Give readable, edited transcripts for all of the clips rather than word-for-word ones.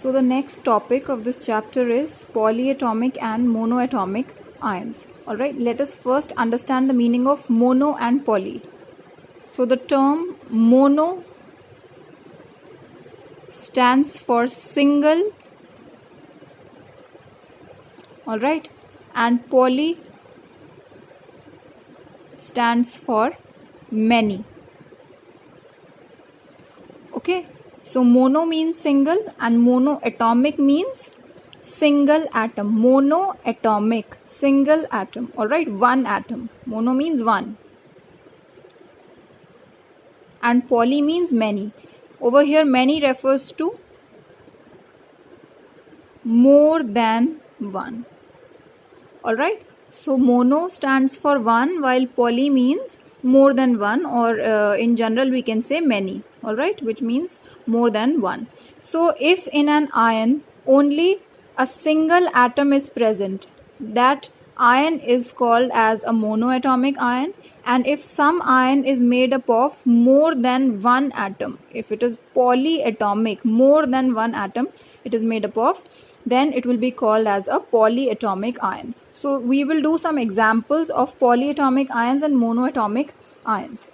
So the next topic of this chapter is polyatomic and monoatomic ions. Alright, let us first understand the meaning of mono and poly. So the term mono stands for single, alright, and poly stands for many. Okay, so mono means single and monoatomic means single atom. Monoatomic, single atom, alright, one atom. Mono means one and poly means many. Over here many refers to more than one. Alright, so mono stands for one while poly means more than one, or in general we can say many, alright, which means more than one. So if in an ion only a single atom is present, that ion is called as a monoatomic ion. And if some ion is made up of more than one atom, if it is polyatomic, more than one atom it is made up of, then it will be called as a polyatomic ion. So we will do some examples of polyatomic ions and monoatomic ions.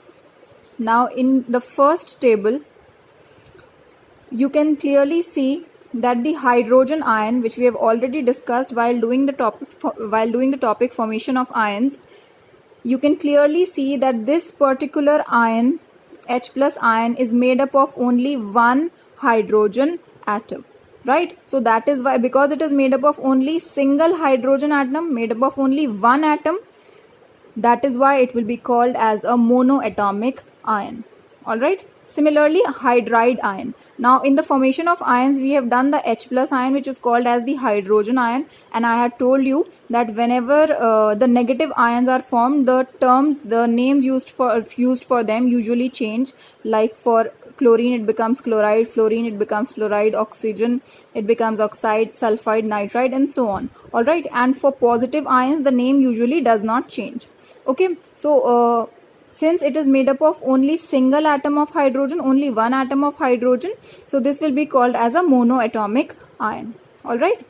Now in the first table you can clearly see that the hydrogen ion, which we have already discussed while doing the topic formation of ions, you can clearly see that this particular ion, H plus ion, is made up of only one hydrogen atom, right? So that is why, because it is made up of only single hydrogen atom, made up of only one atom, that is why it will be called as a monoatomic ion. Alright. Similarly, hydride ion. Now in the formation of ions we have done the H plus ion, which is called as the hydrogen ion, and I had told you that whenever the negative ions are formed, the names used for them usually change. Like for chlorine it becomes chloride, fluorine it becomes fluoride, oxygen it becomes oxide, sulfide, nitride, and so on. Alright, and for positive ions the name usually does not change. Okay, so since it is made up of only single atom of hydrogen, only one atom of hydrogen, so this will be called as a monoatomic ion. Alright,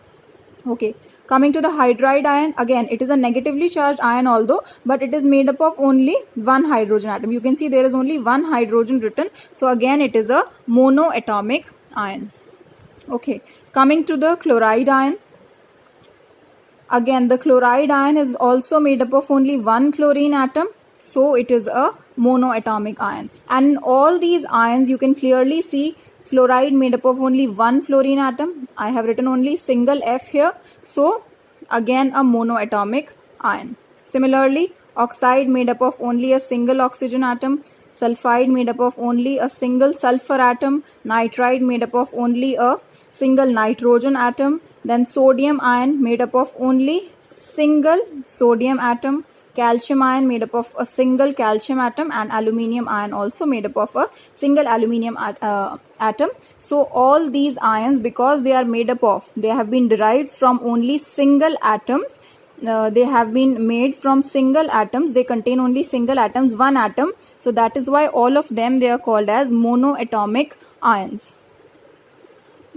okay, coming to the hydride ion, again it is a negatively charged ion although, but it is made up of only one hydrogen atom. You can see there is only one hydrogen written, so again it is a monoatomic ion. Okay, coming to the chloride ion, again the chloride ion is also made up of only one chlorine atom, so it is a monoatomic ion. And all these ions you can clearly see fluoride made up of only one fluorine atom. I have written only single F here, so again a monoatomic ion. Similarly, oxide made up of only a single oxygen atom, sulfide made up of only a single sulfur atom, nitride made up of only a single nitrogen atom, then sodium ion made up of only single sodium atom, calcium ion made up of a single calcium atom, and aluminium ion also made up of a single aluminium atom. So all these ions, because they are made up of, they have been derived from only single atoms, they have been made from single atoms, they contain only single atoms, one atom, so that is why all of them they are called as monoatomic ions.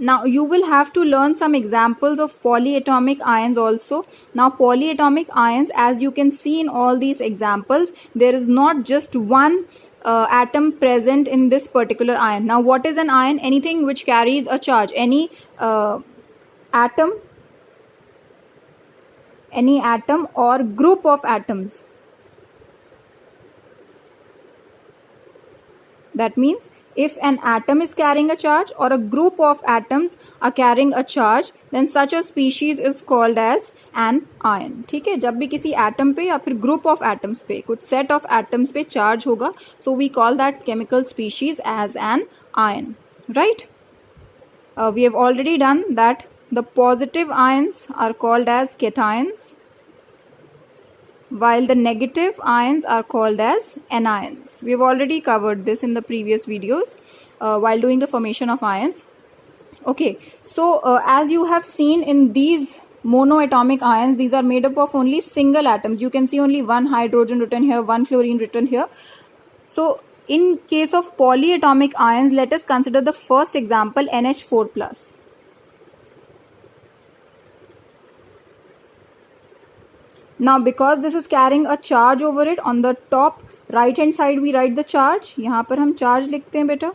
Now you will have to learn some examples of polyatomic ions also. Now polyatomic ions, as you can see in all these examples, there is not just one atom present in this particular ion. Now what is an ion? Anything which carries a charge, any atom or group of atoms. That means if an atom is carrying a charge or a group of atoms are carrying a charge, then such a species is called as an ion. ठीक है, जब भी किसी atom पे या फिर group of atoms पे, कुछ set of atoms पे charge होगा, so we call that chemical species as an ion, right? We have already done that the positive ions are called as cations, while the negative ions are called as anions. We have already covered this in the previous videos while doing the formation of ions. Okay, so as you have seen in these monoatomic ions, these are made up of only single atoms. You can see only one hydrogen written here, one fluorine written here. So in case of polyatomic ions, let us consider the first example, NH4+. Now because this is carrying a charge over it, on the top right hand side we write the charge. यहाँ पर हम charge लिखते हैं बेटा,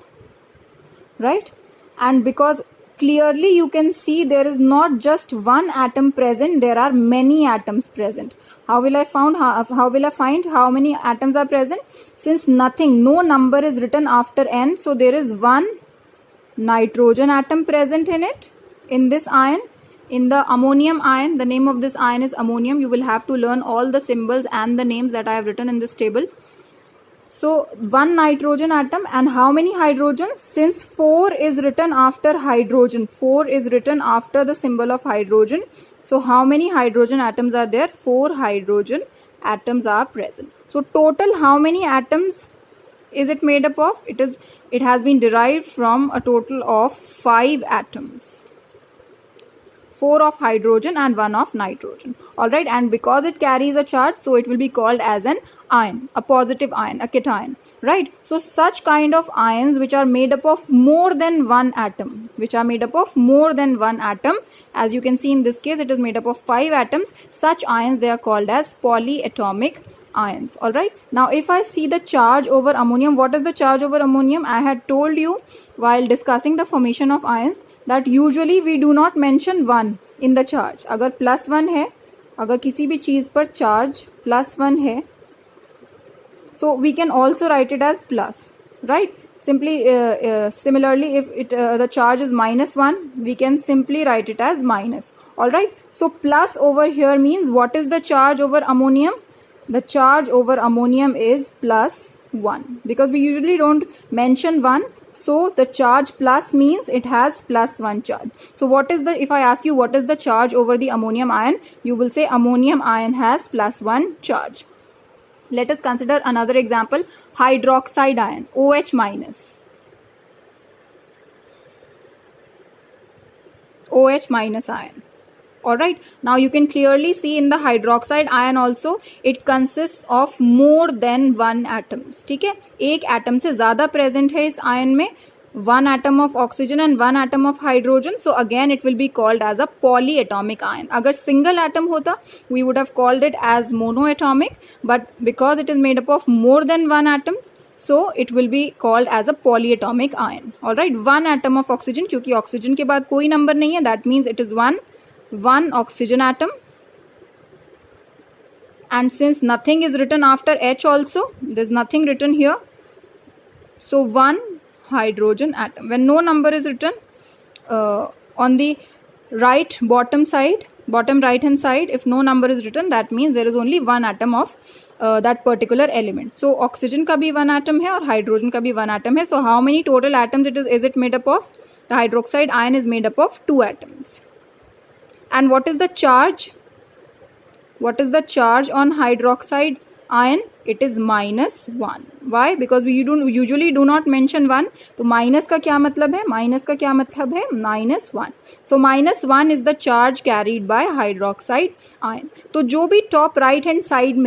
right? And because clearly you can see there is not just one atom present, there are many atoms present. How will I find how many atoms are present? Since no number is written after n, so there is one nitrogen atom present in it, in this ion. In the ammonium ion, the name of this ion is ammonium. You will have to learn all the symbols and the names that I have written in this table. So one nitrogen atom, and how many hydrogens? Since 4 is written after hydrogen, 4 is written after the symbol of hydrogen. So how many hydrogen atoms are there? 4 hydrogen atoms are present. So total how many atoms is it made up of? It has been derived from a total of 5 atoms. 4 of hydrogen and 1 of nitrogen. Alright, and because it carries a charge, so it will be called as an ion, a positive ion, a cation. Right? So such kind of ions which are made up of more than one atom, as you can see in this case it is made up of 5 atoms. Such ions, they are called as polyatomic ions. Alright, now if I see the charge over ammonium, what is the charge over ammonium? I had told you while discussing the formation of ions that usually we do not mention 1 in the charge. अगर +1 है, अगर किसी भी चीज़ पर charge +1 है, so we can also write it as plus, right? Simply similarly, if the charge is -1, we can simply write it as minus. Alright, so plus over here means what is the charge over ammonium? The charge over ammonium is +1, because we usually don't mention 1. So the charge plus means it has +1 charge. So what is if I ask you what is the charge over the ammonium ion, you will say ammonium ion has +1 charge. Let us consider another example, hydroxide ion, OH minus. OH minus ion. Alright, now you can clearly see in the hydroxide ion also it consists of more than 1 atoms. ठीक है, एक atom से ज़्यादा present है इस ion में, 1 atom of oxygen and 1 atom of hydrogen. So again it will be called as a polyatomic ion. अगर single atom होता, we would have called it as monoatomic, but because it is made up of more than 1 atom, so it will be called as a polyatomic ion. Alright, 1 atom of oxygen, क्योंकि oxygen के बाद कोई number नहीं है, that means it is one oxygen atom, and since nothing is written after H also, there's nothing written here, so 1 hydrogen atom. When no number is written on the bottom right hand side, if no number is written, that means there is only 1 atom of that particular element. So oxygen का भी 1 atom है और hydrogen का भी 1 atom है. So how many total atoms is it made up of? The hydroxide ion is made up of 2 atoms. And what is the charge? What is the charge on hydroxide ion? It is -1. Why? Because we usually do not mention 1. तो minus का क्या मतलब है? Minus का क्या मतलब है? -1. So -1 is the charge carried by hydroxide ion. तो जो भी top right hand side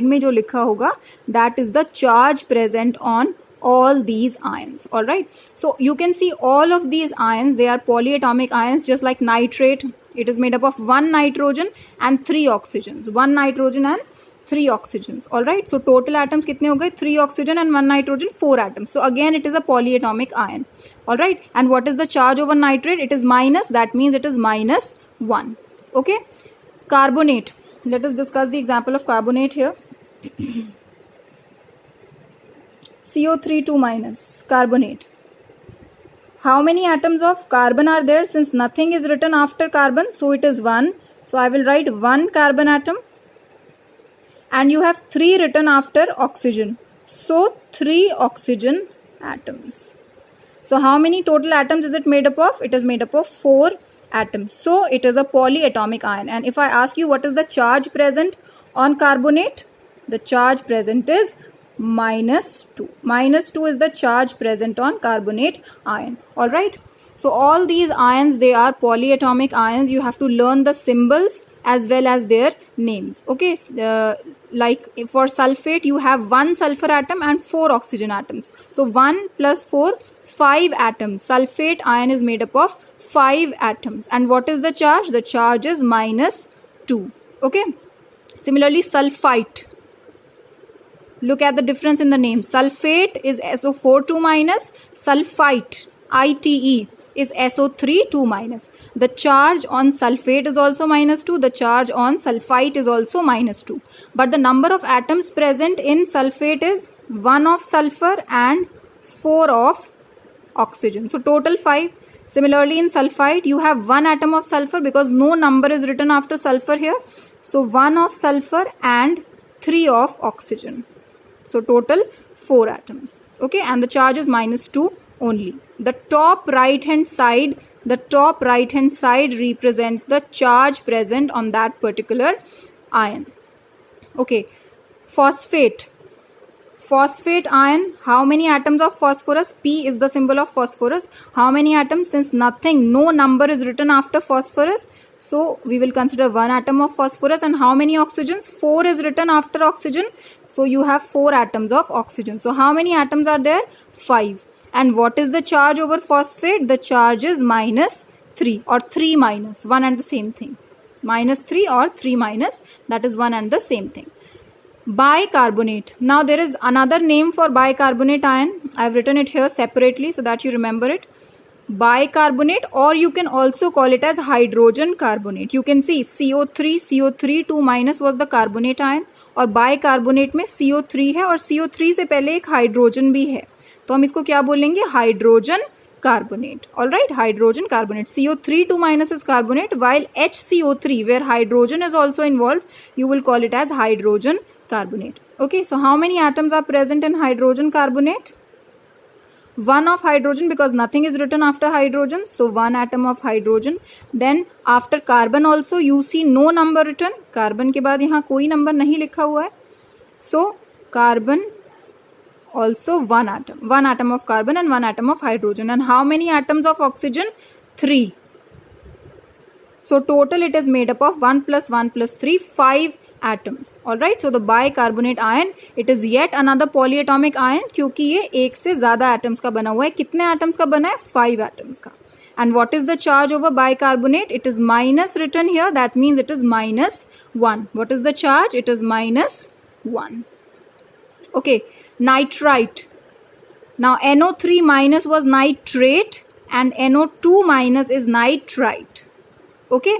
में जो लिखा होगा, that is the charge present on all these ions. All right, so you can see all of these ions, they are polyatomic ions, just like nitrate. It is made up of 1 nitrogen and 3 oxygens. 1 nitrogen and 3 oxygens. All right, so total atoms कितने हो गए? 3 oxygen and 1 nitrogen, 4 atoms. So again it is a polyatomic ion. All right, and what is the charge over nitrate? It is minus, that means it is -1. Okay, carbonate. Let us discuss the example of carbonate here. CO3 2-, carbonate. How many atoms of carbon are there? Since nothing is written after carbon, so it is 1. So I will write 1 carbon atom. And you have 3 written after oxygen. So 3 oxygen atoms. So how many total atoms is it made up of? It is made up of 4 atoms. So it is a polyatomic ion. And if I ask you what is the charge present on carbonate, the charge present is -2. -2 is the charge present on carbonate ion. All right, so all these ions, they are polyatomic ions. You have to learn the symbols as well as their names. Okay, like for sulfate, you have 1 sulfur atom and 4 oxygen atoms. So 1 plus 4, 5 atoms. Sulfate ion is made up of 5 atoms. And what is the charge? The charge is 2. Okay. Similarly, sulfite. Look at the difference in the name. Sulfate is SO4 2 minus. Sulfite, ITE, is SO3 2 minus. The charge on sulfate is also -2. The charge on sulfite is also -2. But the number of atoms present in sulfate is 1 of sulfur and 4 of oxygen. So total 5. Similarly, in sulfite, you have 1 atom of sulfur because no number is written after sulfur here. So 1 of sulfur and 3 of oxygen. So total 4 atoms. Okay, and the charge is -2 only. The top right hand side represents the charge present on that particular ion. Okay, phosphate ion, how many atoms of phosphorus? P is the symbol of phosphorus. How many atoms? Since no number is written after phosphorus, so we will consider 1 atom of phosphorus. And how many oxygens? 4 is written after oxygen, so you have 4 atoms of oxygen. So how many atoms are there? 5. And what is the charge over phosphate? The charge is -3 or 3 minus, one and the same thing. -3 or 3 minus, that is one and the same thing. Bicarbonate. Now there is another name for bicarbonate ion. I have written it here separately so that you remember it. Bicarbonate, or you can also call it as hydrogen carbonate. You can see CO3 2 minus was the carbonate ion, और bicarbonate में CO3 है और CO3 से पहले एक hydrogen भी है, तो हम इसको क्या बोलेंगे? Hydrogen carbonate. All right, hydrogen carbonate. CO3 2 minus is carbonate, while HCO3, where hydrogen is also involved, you will call it as hydrogen carbonate. Okay, so how many atoms are present in hydrogen carbonate? 1 of hydrogen, because nothing is written after hydrogen, so 1 atom of hydrogen. Then after carbon also you see no number written. Carbon के बाद यहाँ कोई number नहीं लिखा हुआ है, so carbon also 1 atom of carbon and 1 atom of hydrogen. And how many atoms of oxygen? 3. So total it is made up of 1 plus 1 plus 3, 5 atoms. All right, so the bicarbonate ion, it is yet another polyatomic ion, क्योंकि ये एक से ज़्यादा atoms का बना हुआ है. कितने atoms का बना है? 5 atoms का. And what is the charge over bicarbonate? It is minus written here, that means it is -1. What is the charge? It is -1. Okay, nitrite. Now NO3 minus was nitrate and NO2 minus is nitrite. Okay,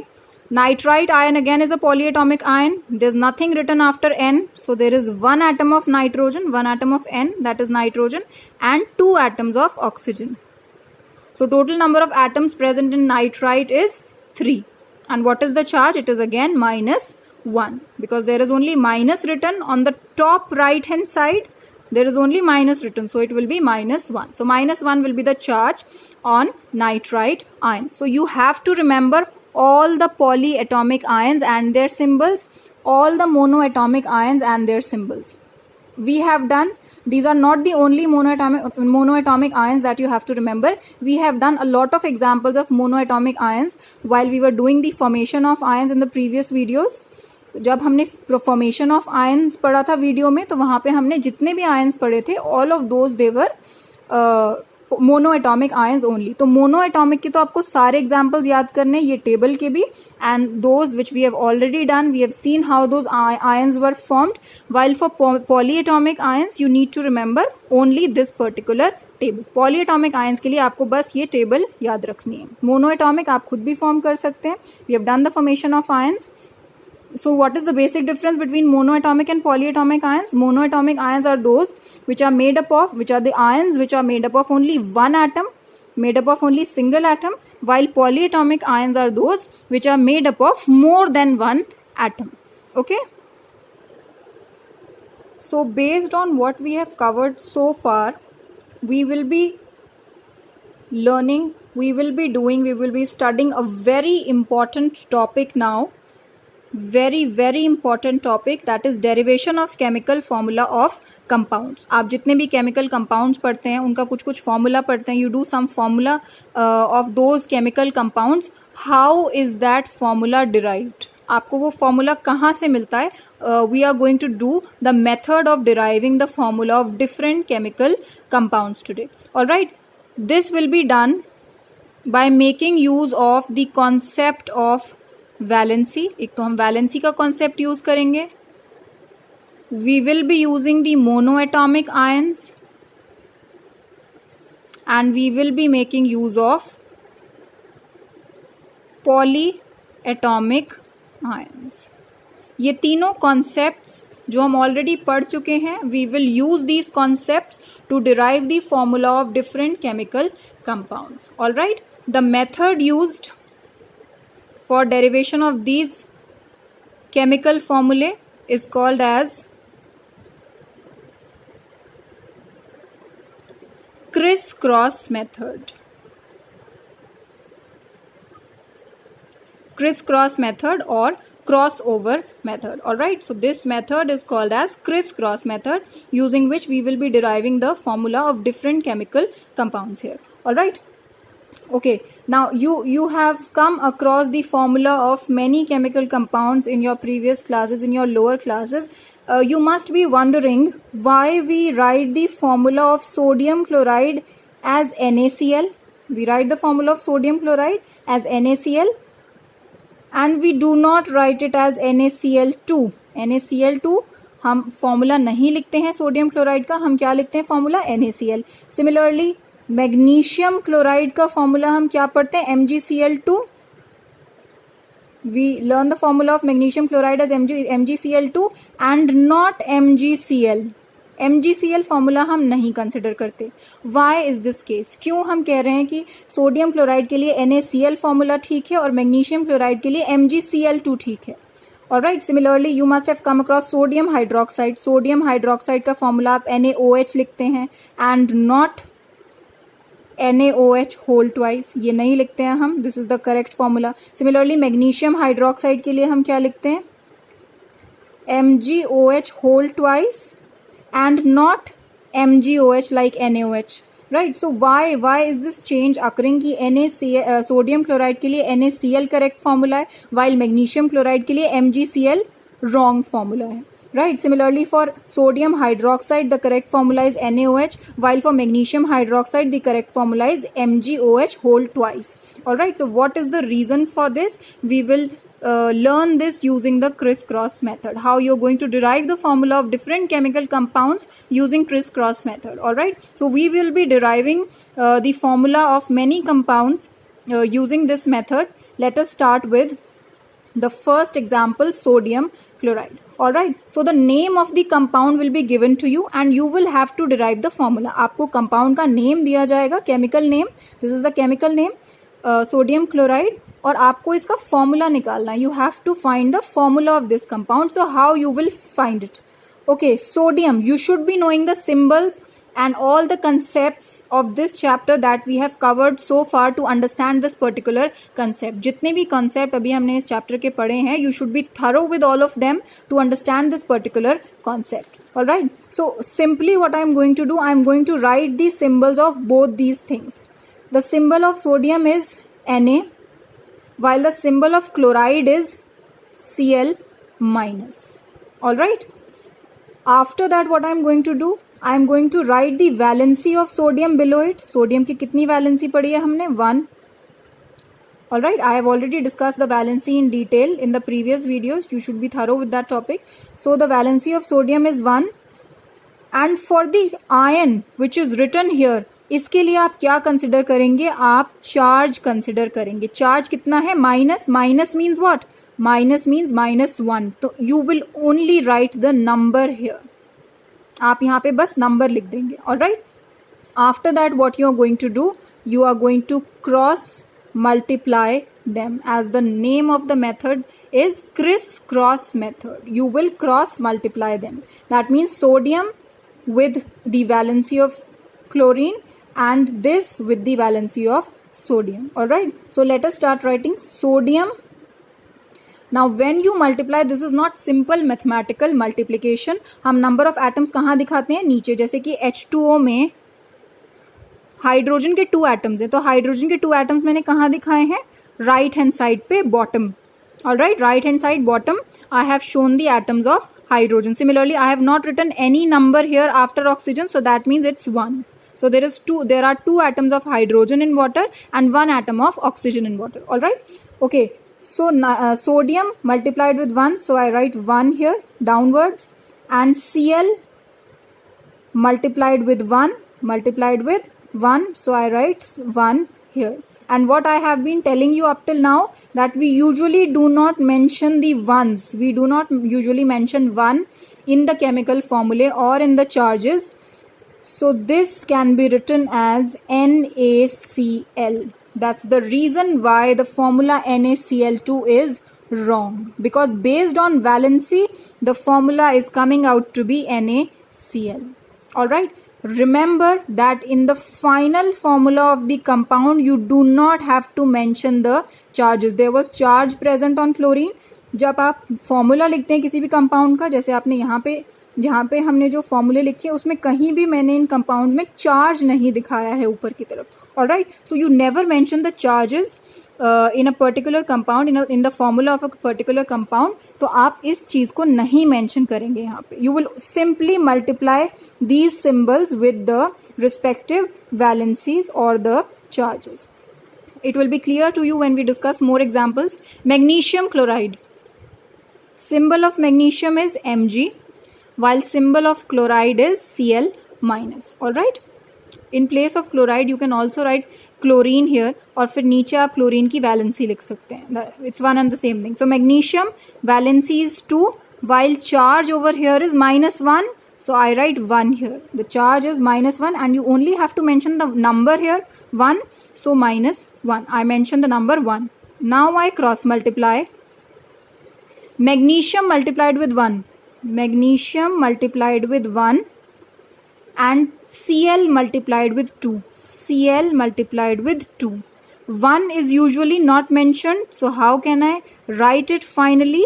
nitrite ion again is a polyatomic ion. There's nothing written after N, so there is 1 atom of nitrogen, 1 atom of N, that is nitrogen, and 2 atoms of oxygen. So total number of atoms present in nitrite is 3. And what is the charge? It is again -1, because there is only minus written on the top right hand side. There is only minus written, so it will be -1. So -1 will be the charge on nitrite ion. So you have to remember all the polyatomic ions and their symbols, all the monoatomic ions and their symbols. We have done, these are not the only monoatomic ions that you have to remember. We have done a lot of examples of monoatomic ions while we were doing the formation of ions in the previous videos. जब हमने formation of ions पढ़ा था video में, तो वहाँ पे हमने जितने भी आयंस पढ़े थे, all of those they're monoatomic ions only. तो मोनोएटॉमिक के तो आपको सारे एग्जांपल्स याद करने, ये टेबल के भी, and those which we have already done, we have seen how those ions were formed. While for polyatomic ions you need to remember only this particular table. Polyatomic ions के लिए आपको बस ये टेबल याद रखनी है. मोनोएटॉमिक आप खुद भी फॉर्म कर सकते हैं. We have done the formation of ions. So what is the basic difference between monoatomic and polyatomic ions? Monoatomic ions are those which are made up of, which are the ions which are made up of only one atom, made up of only single atom, while polyatomic ions are those which are made up of more than one atom. Okay? So based on what we have covered so far, we will be learning, we will be studying a very important topic now. very important topic, that is derivation of chemical formula of compounds. आप जितने भी chemical compounds पढ़ते हैं उनका कुछ formula पढ़ते हैं. You do some formula of those chemical compounds. How is that formula derived? आपको वो formula कहाँ से मिलता है? We are going to do the method of deriving the formula of different chemical compounds today. All right, this will be done by making use of the concept of valency, एक तो हम valency का concept use करेंगे. We will be using the monoatomic ions and we will be making use of polyatomic ions. ये तीनों concepts जो हम already पढ़ चुके हैं, we will use these concepts to derive the formula of different chemical compounds. All right, the method used for derivation of these chemical formulae is called as criss-cross method. Criss-cross method or crossover method. All right, so this method is called as criss-cross method, using which we will be deriving the formula of different chemical compounds here. All right, okay, now you have come across the formula of many chemical compounds in your previous classes, in your lower classes. You must be wondering why we write the formula of sodium chloride as NaCl. We write the formula of sodium chloride as NaCl and we do not write it as NaCl2. NaCl2 हम formula नहीं लिखते हैं sodium chloride का, हम क्या लिखते हैं formula NaCl. Similarly magnesium chloride का फॉर्मूला हम क्या पढ़ते हैं MgCl2. We learn the formula of magnesium chloride as MgCl2 and not MgCl. MgCl formula हम नहीं कंसिडर करते. Why is this case? क्यों हम कह रहे हैं कि सोडियम क्लोराइड के लिए NaCl फॉर्मूला ठीक है और मैग्नीशियम क्लोराइड के लिए MgCl2 ठीक है. Alright, similarly you must have come across sodium hydroxide. Sodium hydroxide का फॉर्मूला आप NaOH लिखते हैं and not NaOH whole twice. ये नहीं लिखते हैं हम. This is the correct formula. Similarly magnesium hydroxide के लिए हम क्या लिखते हैं MgOH whole twice and not MgOH like NaOH. Right, so why is this change occurring कि NaCl सोडियम क्लोराइड के लिए NaCl करेक्ट फॉर्मूला है while मैग्नीशियम क्लोराइड के लिए MgCl रॉन्ग फॉर्मूला है. Right, similarly for sodium hydroxide the correct formula is NaOH while for magnesium hydroxide the correct formula is MgOH whole twice. Alright, so what is the reason for this? We will learn this using the criss-cross method, how you're going to derive the formula of different chemical compounds using criss-cross method. Alright, so we will be deriving the formula of many compounds using this method. Let us start with the first example, sodium chloride. Alright, so the name of the compound will be given to you and you will have to derive the formula. आपको compound का name दिया जाएगा, chemical name. This is the chemical name, sodium chloride, और आपको इसका formula निकालना है. You have to find the formula of this compound. So how you will find it? Okay, sodium, you should be knowing the symbols and all the concepts of this chapter that we have covered so far to understand this particular concept. जितने भी concept अभी हमने इस chapter के पढ़े हैं, you should be thorough with all of them to understand this particular concept. Alright, so simply what I am going to do, I am going to write the symbols of both these things. The symbol of sodium is Na, while the symbol of chloride is Cl minus. Alright, after that what I am going to do, I am going to write the valency of sodium below it. Sodium की कितनी valency पढ़ी है हमने? 1. Alright, I have already discussed the valency in detail in the previous videos. You should be thorough with that topic. So the valency of sodium is 1. And for the ion which is written here, इसके लिए आप क्या consider करेंगे? आप charge consider करेंगे. Charge कितना है? Minus. Minus means what? Minus means -1. तो you will only write the number here. आप यहाँ पे बस नंबर लिख देंगे. Alright, after that what you are going to do, you are going to cross multiply them, as the name of the method is criss-cross method. You will cross multiply them. That means sodium with the valency of chlorine and this with the valency of sodium. Alright, so let us start writing sodium. Now when you multiply, this is not simple mathematical multiplication. हम number of atoms कहाँ दिखाते हैं? नीचे. जैसे कि H2O में hydrogen के 2 atoms हैं, तो हाइड्रोजन के 2 एटम्स मैंने कहाँ दिखाए हैं? राइट हैंड साइड पे bottom. Alright, right hand side bottom I have shown the atoms of hydrogen. Similarly I have not written any number here after oxygen, so that means it's 1. So there are 2 atoms of hydrogen in water and 1 atom of oxygen in water. All right, okay, So sodium multiplied with 1, so I write 1 here downwards, and Cl multiplied with 1, so I write 1 here. And what I have been telling you up till now, that we usually do not mention the ones. We do not usually mention 1 in the chemical formulae or in the charges. So this can be written as NaCl. That's the reason why the formula NaCl2 is wrong, because based on valency, the formula is coming out to be NaCl. Alright, remember that in the final formula of the compound, you do not have to mention the charges. There was charge present on chlorine. जब आप formula लिखते हैं किसी भी compound का, जैसे आपने यहाँ पे हमने जो फॉर्मूले लिखे हैं उसमें कहीं भी मैंने इन कंपाउंड्स में चार्ज नहीं दिखाया है ऊपर की तरफ. Alright, so you never mention the charges in a particular compound, in the formula of a particular compound. तो आप इस चीज़ को नहीं mention करेंगे यहाँ पे. You will simply multiply these symbols with the respective valencies or the charges. It will be clear to you when we discuss more examples. Magnesium chloride. Symbol of magnesium is Mg, while symbol of chloride is Cl minus. All right. In place of chloride, you can also write chlorine here, और फिर नीचे आप chlorine की valency लिख सकते हैं. It's one and the same thing. So magnesium valency is 2, while charge over here is -1, so I write 1 here. The charge is -1 and you only have to mention the number here 1, so -1. I mention the number 1. Now I cross multiply. Magnesium multiplied with 1, magnesium multiplied with 1 and Cl multiplied with 2, Cl multiplied with 2. 1 is usually not mentioned, so how can I write it finally?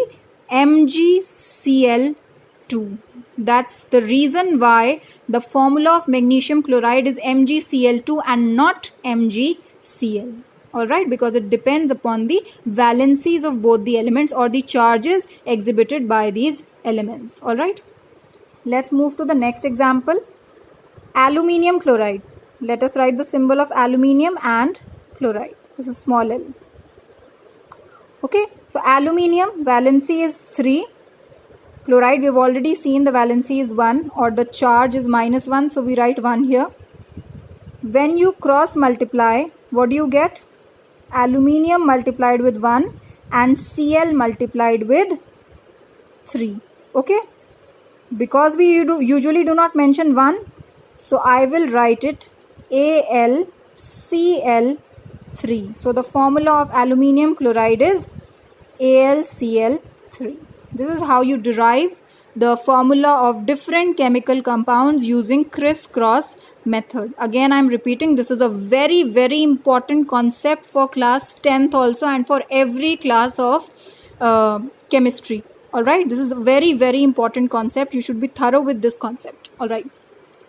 MgCl2. That's the reason why the formula of magnesium chloride is MgCl2 and not MgCl. Alright, because it depends upon the valencies of both the elements or the charges exhibited by these elements. Alright, let's move to the next example. Aluminium chloride. Let us write the symbol of aluminium and chloride. This is small l. Okay, so aluminium valency is 3. Chloride, we have already seen the valency is 1 or the charge is -1, so we write 1 here. When you cross multiply, what do you get? Aluminium multiplied with 1 and Cl multiplied with 3. Okay, because we usually do not mention 1, so I will write it AlCl3. So the formula of aluminium chloride is AlCl3. This is how you derive the formula of different chemical compounds using crisscross method. Again, I am repeating, this is a very, very important concept for class 10th also and for every class of chemistry. Alright, this is a very, very important concept. You should be thorough with this concept. Alright.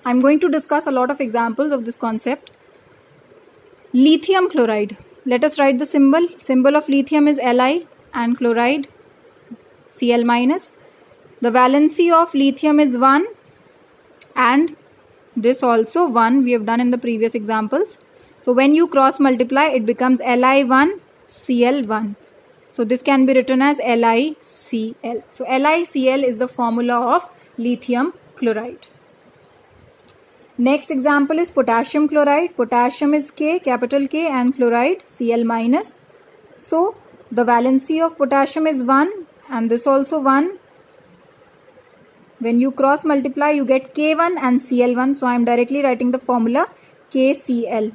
I'm going to discuss a lot of examples of this concept. Lithium chloride. Let us write the symbol. Symbol of lithium is Li and chloride Cl minus. The valency of lithium is 1 and this also 1. We have done in the previous examples. So when you cross multiply, it becomes Li1 Cl1. So this can be written as LiCl. So LiCl is the formula of lithium chloride. Next example is potassium chloride. Potassium is K, capital K, and chloride Cl minus. So the valency of potassium is 1 and this also 1. When you cross multiply, you get K1 and Cl1. So I am directly writing the formula KCl.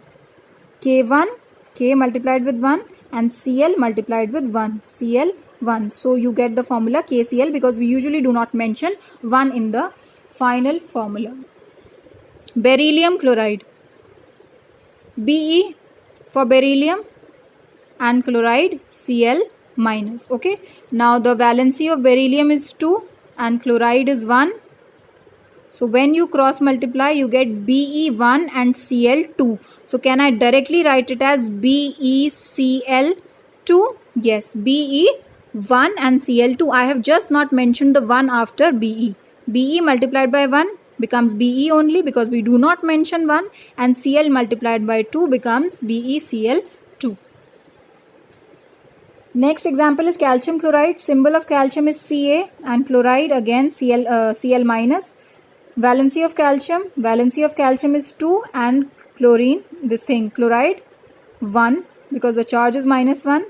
K1, K multiplied with 1 and Cl multiplied with 1, Cl1. So you get the formula KCl because we usually do not mention 1 in the final formula. Beryllium chloride. Be for beryllium and chloride Cl minus. Okay, now the valency of beryllium is 2 and chloride is 1. So when you cross multiply, you get Be1 and Cl2. So can I directly write it as BeCl2? Yes, Be1 and Cl2. I have just not mentioned the 1 after Be. Be multiplied by 1 becomes Be only because we do not mention 1, and Cl multiplied by 2 becomes BeCl2. Next example is calcium chloride. Symbol of calcium is Ca and chloride again Cl minus. Valency of calcium is 2 and chlorine, this thing chloride 1 because the charge is minus 1.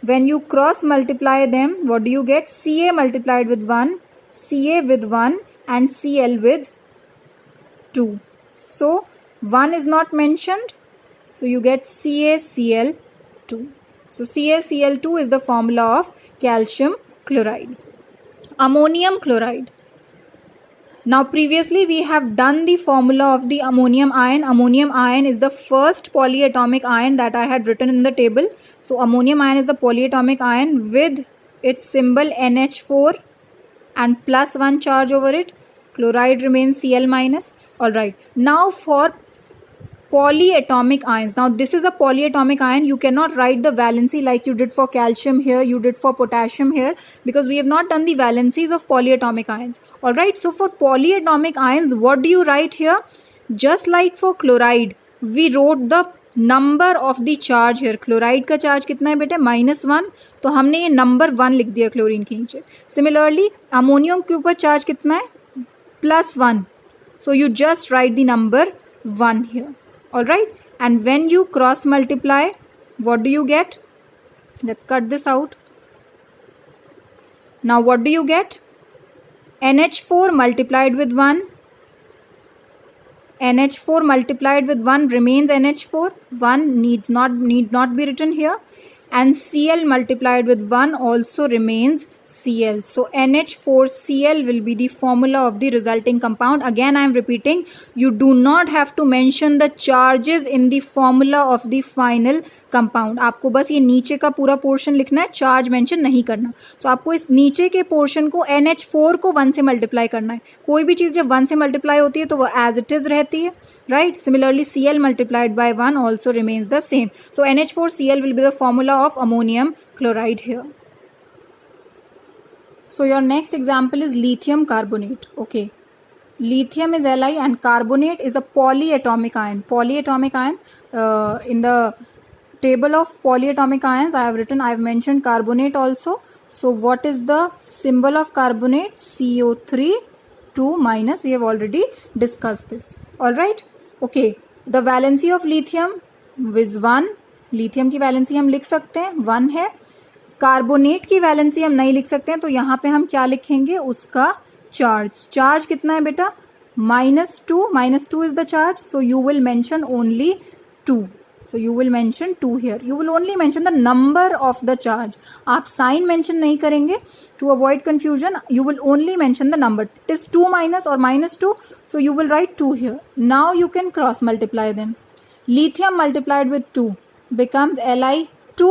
When you cross multiply them, what do you get? Ca multiplied with 1, Ca with 1 and Cl with 2. So 1 is not mentioned, so you get CaCl2. So CaCl2 is the formula of calcium chloride. Ammonium chloride. Now previously we have done the formula of the ammonium ion. Ammonium ion is the first polyatomic ion that I had written in the table. So ammonium ion is the polyatomic ion with its symbol NH4 and plus 1 charge over it. Chloride remains Cl minus. Alright, now for polyatomic ions. Now this is a polyatomic ion. You cannot write the valency like you did for calcium here, you did for potassium here, because we have not done the valencies of polyatomic ions. Alright, so for polyatomic ions, what do you write here? Just like for chloride, we wrote the number of the charge here. Chloride का charge कितना है बेटे? -1. तो हमने ये number 1 लिख दिया chlorine के नीचे. Similarly, ammonium के ऊपर charge कितना है? +1. So you just write the number 1 here. Alright, and when you cross multiply, what do you get? Let's cut this out. Now what do you get? NH4 multiplied with 1. NH4 multiplied with 1 remains NH4. 1 need not be written here. And Cl multiplied with 1 also remains Cl. So NH4Cl will be the formula of the resulting compound. Again I am repeating, you do not have to mention the charges in the formula of the final compound. आपको बस ये नीचे का पूरा portion लिखना है, charge mention नहीं करना. So आपको इस नीचे के पोर्शन को NH4 को 1 से मल्टीप्लाई करना है. कोई भी चीज़ जब 1 से मल्टीप्लाई होती है तो वो एज इट इज रहती है, right? Similarly Cl multiplied by 1 also remains the same. So NH4Cl will be the formula of ammonium chloride here. So your next example is lithium carbonate. Okay, lithium is Li and carbonate is a polyatomic ion. Polyatomic ion, in the table of polyatomic ions I have mentioned carbonate also. So what is the symbol of carbonate? CO3 2 minus. We have already discussed this. All right. Okay, the valency of lithium is 1. lithium की valency हम लिख सकते हैं 1 है. Carbonate की valency हम नहीं लिख सकते हैं, तो यहाँ पे हम क्या लिखेंगे? उसका चार्ज कितना है बेटा? -2 is the charge. So you will mention only 2. So you will mention 2 here. You will only mention the number of the charge. आप साइन मेंशन नहीं करेंगे to avoid confusion. You will only mention the number. It is 2 minus और -2, so you will write 2 here. Now you can cross multiply them. lithium multiplied with 2 becomes Li2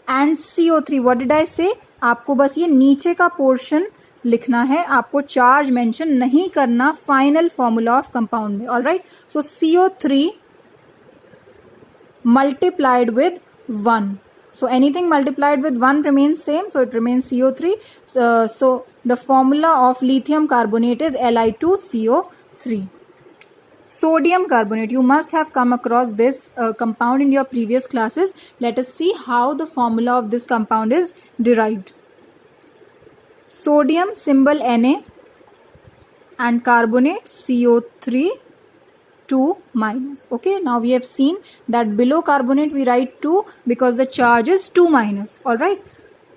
and CO3. what did I say? आपको बस ये नीचे का portion लिखना है, आपको charge mention नहीं करना फाइनल फॉर्मूला ऑफ कंपाउंड में. Alright, so CO3 multiplied with 1. So anything multiplied with 1 remains same, so it remains CO3. So the formula of lithium carbonate is Li2CO3. Sodium carbonate, you must have come across this compound in your previous classes. Let us see how the formula of this compound is derived. Sodium symbol Na and carbonate CO3 2 minus. Okay, now we have seen that below carbonate we write 2 because the charge is 2 minus. All right,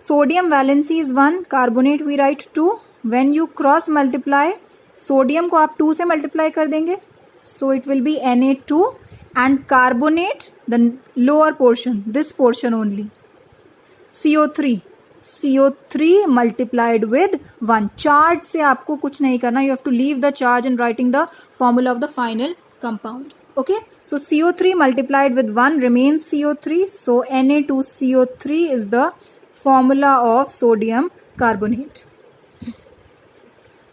sodium valency is 1, carbonate we write 2. When you cross multiply, sodium को आप 2 से multiply कर देंगे, so it will be Na2 and carbonate the lower portion, this portion only, CO3 multiplied with 1. charge से आपको कुछ नहीं करना, you have to leave the charge and writing the formula of the final compound. Okay, so CO3 multiplied with 1 remains CO3, so Na2CO3 is the formula of sodium carbonate.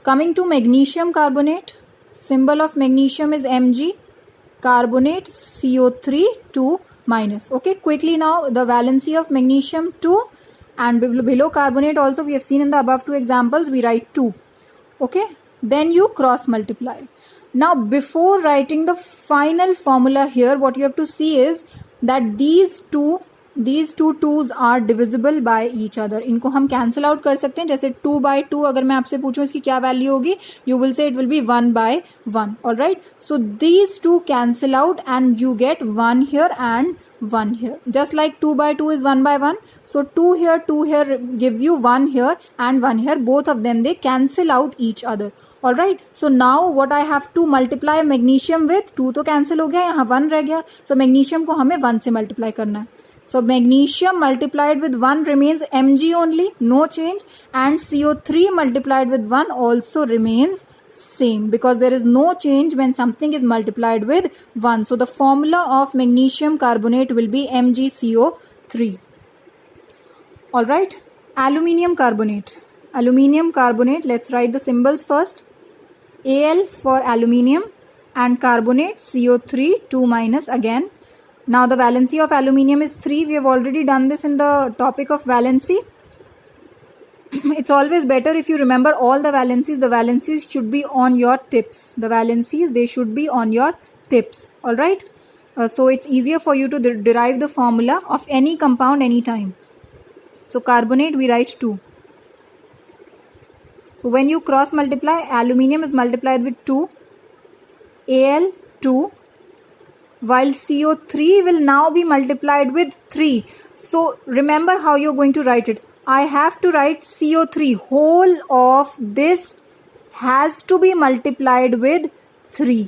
Coming to magnesium carbonate, symbol of magnesium is Mg, carbonate CO3 2 minus. Okay, quickly now the valency of magnesium 2 and below carbonate also we have seen in the above two examples we write 2. Okay, then you cross multiply. Now before writing the final formula here, what you have to see is that these two these two 2's are divisible by each other. इनको हम cancel out कर सकते हैं. जैसे 2/2 अगर मैं आपसे पूछूं इसकी क्या वैल्यू होगी, you will say it will be 1/1. all right, so these two cancel out and you get 1 here and 1 here. Just like 2/2 is 1/1, so 2 here gives you 1 here and 1 here. Both of them, they cancel out each other. all right, so now what I have to multiply magnesium with, 2 तो cancel हो गया, यहाँ 1 रह गया, so magnesium को हमें 1 से multiply करना है. So magnesium multiplied with 1 remains Mg only, no change, and CO3 multiplied with 1 also remains same because there is no change when something is multiplied with 1. So the formula of magnesium carbonate will be MgCO3. all right, aluminium carbonate. Aluminium carbonate, let's write the symbols first. Al for aluminium and carbonate CO3 2 minus again. Now the valency of aluminium is 3. We have already done this in the topic of valency. It's always better if you remember all the valencies. The valencies should be on your tips. The valencies, they should be on your tips. all right, so it's easier for you to derive the formula of any compound anytime. So carbonate we write 2. So when you cross multiply, aluminium is multiplied with 2, Al 2, while CO3 will now be multiplied with 3. So remember how you're going to write it. I have to write CO3, whole of this has to be multiplied with 3.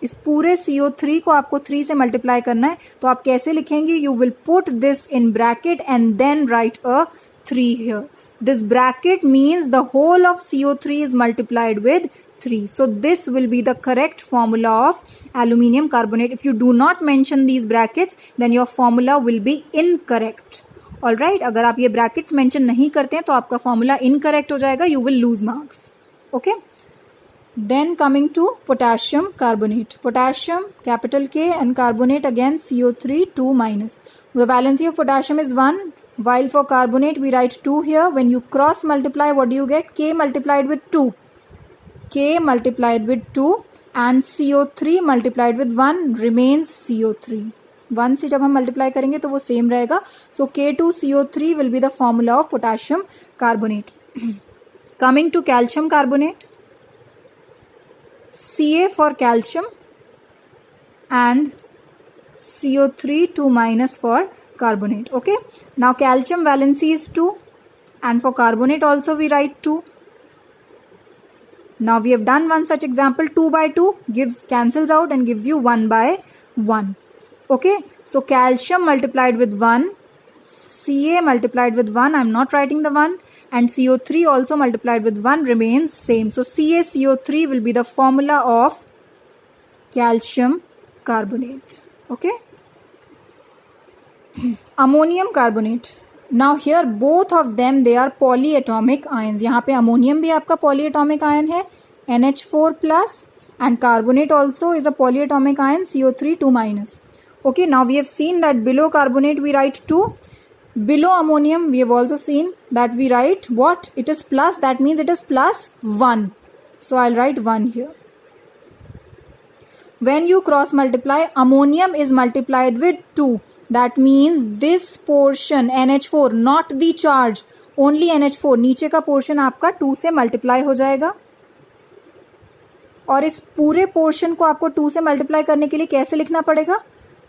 इस पूरे CO3 को आपको 3 से multiply करना है. तो आप कैसे लिखेंगे? You will put this in bracket and then write a 3 here. This bracket means the whole of CO3 is multiplied with 3. So this will be the correct formula of aluminium carbonate. If you do not mention these brackets, then your formula will be incorrect. all right, अगर आप ये brackets mention नहीं करते हैं तो आपका formula incorrect हो जाएगा. You will lose marks. okay, then coming to potassium carbonate. Potassium capital K and carbonate again CO3 2 minus. The valency of potassium is 1. While for carbonate we write 2 here. When you cross multiply, what do you get? K multiplied with 2. K multiplied with 2 and CO3 multiplied with 1 remains CO3. 1 से जब हम multiply करेंगे तो वो same रहेगा. So K2CO3 will be the formula of potassium carbonate. Coming to calcium carbonate. Ca for calcium and CO3 2 minus for carbonate. okay, now calcium valency is 2 and for carbonate also we write 2. Now we have done one such example. 2/2 cancels out and gives you 1/1. okay, so calcium multiplied with 1, Ca multiplied with 1, I'm not writing the 1, and CO3 also multiplied with 1 remains same. So CaCO3 will be the formula of calcium carbonate. okay, ammonium carbonate. Now here both of them they are polyatomic ions. यहाँ पे ammonium भी आपका polyatomic ion है, NH4 plus, and carbonate also is a polyatomic ion, CO3 2 minus. okay, now we have seen that below carbonate we write 2. Below ammonium we have also seen that we write what? It is plus, that means it is plus 1. So I'll write 1 here. When you cross multiply, ammonium is multiplied with 2. That means this portion NH4, not the charge, only NH4, नीचे का portion आपका 2 से multiply हो जाएगा. और इस पूरे portion को आपको 2 से multiply करने के लिए कैसे लिखना पड़ेगा?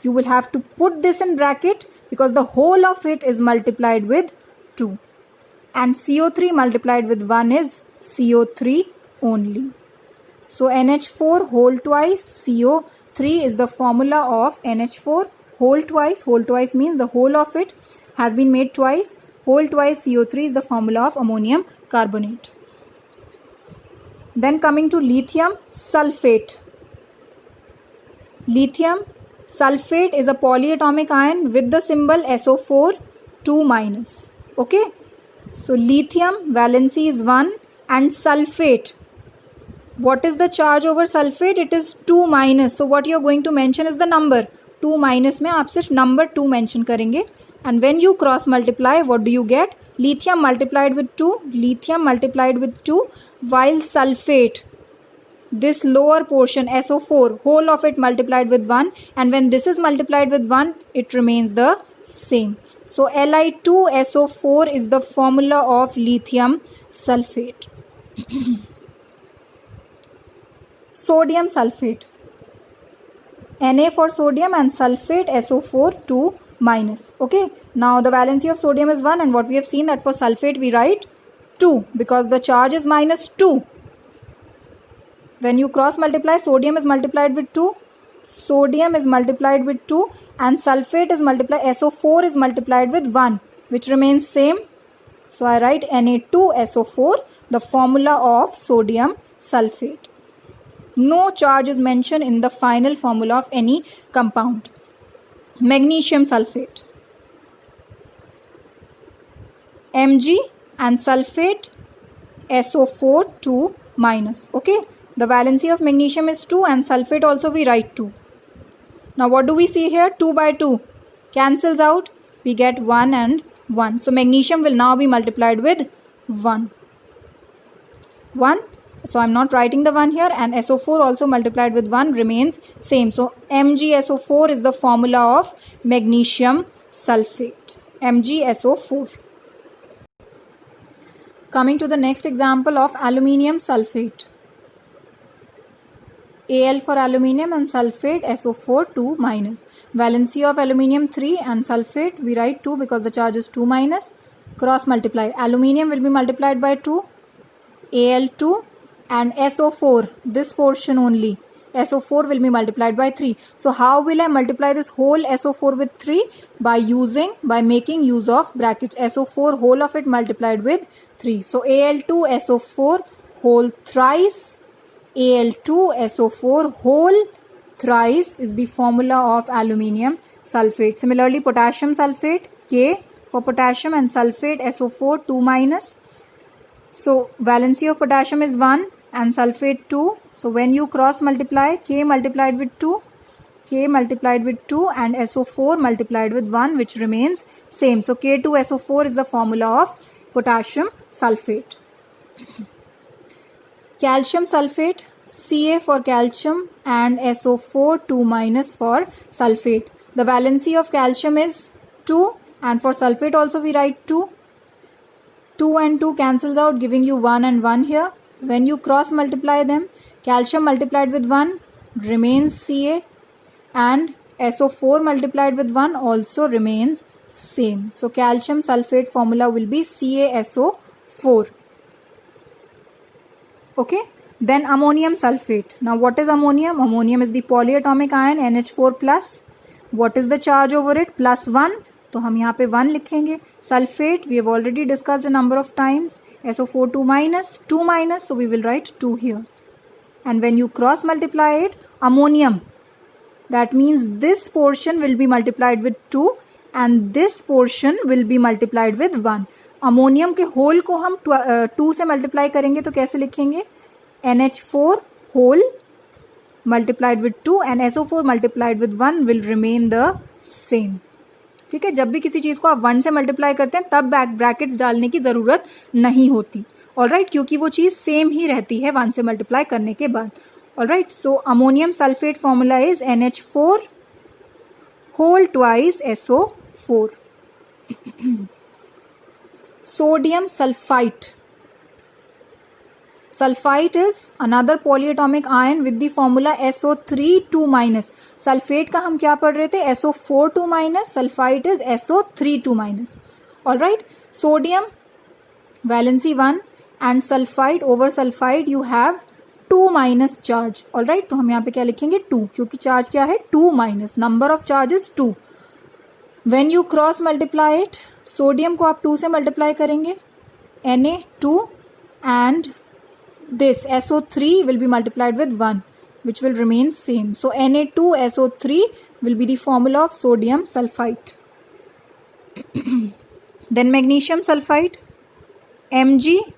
You will have to put this in bracket because the whole of it is multiplied with 2. And CO3 multiplied with 1 is CO3 only. So NH4 whole twice, CO3 is the formula of NH4 whole twice. Whole twice means the whole of it has been made twice. Whole twice CO3 is the formula of ammonium carbonate. Then coming to lithium sulfate. Lithium sulfate is a polyatomic ion with the symbol SO4 2 minus. Okay. So lithium valency is 1 and sulfate. What is the charge over sulfate? It is 2 minus. So what you are going to mention is the number. 2 minus में आप सिर्फ number 2 mention करेंगे. And when you cross multiply, what do you get? Lithium multiplied with 2. Lithium multiplied with 2. While sulfate, this lower portion SO4, whole of it multiplied with 1. And when this is multiplied with 1, it remains the same. So Li2SO4 is the formula of lithium sulfate. Sodium sulfate, Na for sodium and sulfate SO4 2 minus. Okay, now the valency of sodium is 1, and what we have seen that for sulfate we write 2 because the charge is minus 2. When you cross multiply, sodium is multiplied with 2, sodium is multiplied with 2, and sulfate is multiplied, SO4 is multiplied with 1, which remains same. So I write Na2SO4, the formula of sodium sulfate. No charge is mentioned in the final formula of any compound. Magnesium sulfate, Mg and sulfate SO4 2 minus. Okay, the valency of magnesium is 2 and sulfate also we write 2. Now what do we see here? 2 by 2 cancels out, we get 1 and 1. So magnesium will now be multiplied with 1. So I'm not writing the 1 here, and SO4 also multiplied with 1 remains same. So MgSO4 is the formula of magnesium sulfate. MgSO4. Coming to the next example of aluminium sulfate. Al for aluminium and sulfate SO4 2 minus. Valency of aluminium 3 and sulfate we write 2 because the charge is 2 minus. Cross multiply. Aluminium will be multiplied by 2, Al2, and SO4, this portion only, SO4 will be multiplied by 3. So how will I multiply this whole SO4 with 3? By making use of brackets. SO4 whole of it multiplied with 3. So Al2SO4 whole thrice, Al2SO4 whole thrice is the formula of aluminium sulfate. Similarly, potassium sulfate, K for potassium and sulfate SO4 2 minus. So valency of potassium is 1 and sulfate 2. So when you cross multiply, K multiplied with 2, K multiplied with 2 and SO4 multiplied with 1, which remains same. So K2SO4 is the formula of potassium sulfate. Calcium sulfate, Ca for calcium and SO4 2 minus for sulfate. The valency of calcium is 2 and for sulfate also we write 2. 2 and 2 cancels out, giving you 1 and 1 here. When you cross multiply them, calcium multiplied with 1 remains Ca and SO4 multiplied with 1 also remains same. So calcium sulfate formula will be CaSO4. Okay. Then ammonium sulfate. Now what is ammonium? Ammonium is the polyatomic ion NH4 plus. What is the charge over it? Plus 1. तो हम यहाँ पे 1 लिखेंगे. Sulfate we have already discussed a number of times. SO4 2 minus, so we will write 2 here. And when you cross multiply it, ammonium, that means this portion will be multiplied with 2 and this portion will be multiplied with 1. Ammonium के whole को हम 2 से multiply करेंगे तो कैसे लिखेंगे? NH4 whole multiplied with 2 and SO4 multiplied with 1 will remain the same. ठीक है, जब भी किसी चीज़ को आप 1 से मल्टीप्लाई करते हैं तब ब्रैकेट्स डालने की ज़रूरत नहीं होती. ऑलराइट, क्योंकि वो चीज़ सेम ही रहती है 1 से मल्टीप्लाई करने के बाद. Alright, so ammonium sulphate formula is NH4 whole twice SO4. Sodium sulfite. Sulfite is another polyatomic ion with the formula SO3 2 minus. Sulfate का हम क्या पढ़ रहे थे? SO4 2 minus. Sulfite is SO3 2 minus. All right. Sodium valency 1 and sulfite over sulfite you have 2 minus charge. All right. तो हम यहाँ पे क्या लिखेंगे? 2, क्योंकि चार्ज क्या है? 2 minus. Number of charges 2. When you cross multiply it, sodium को आप 2 से मल्टीप्लाई करेंगे, Na2 and this SO3 will be multiplied with 1, which will remain same. So Na2SO3 will be the formula of sodium sulfite. Then magnesium sulfite, Mg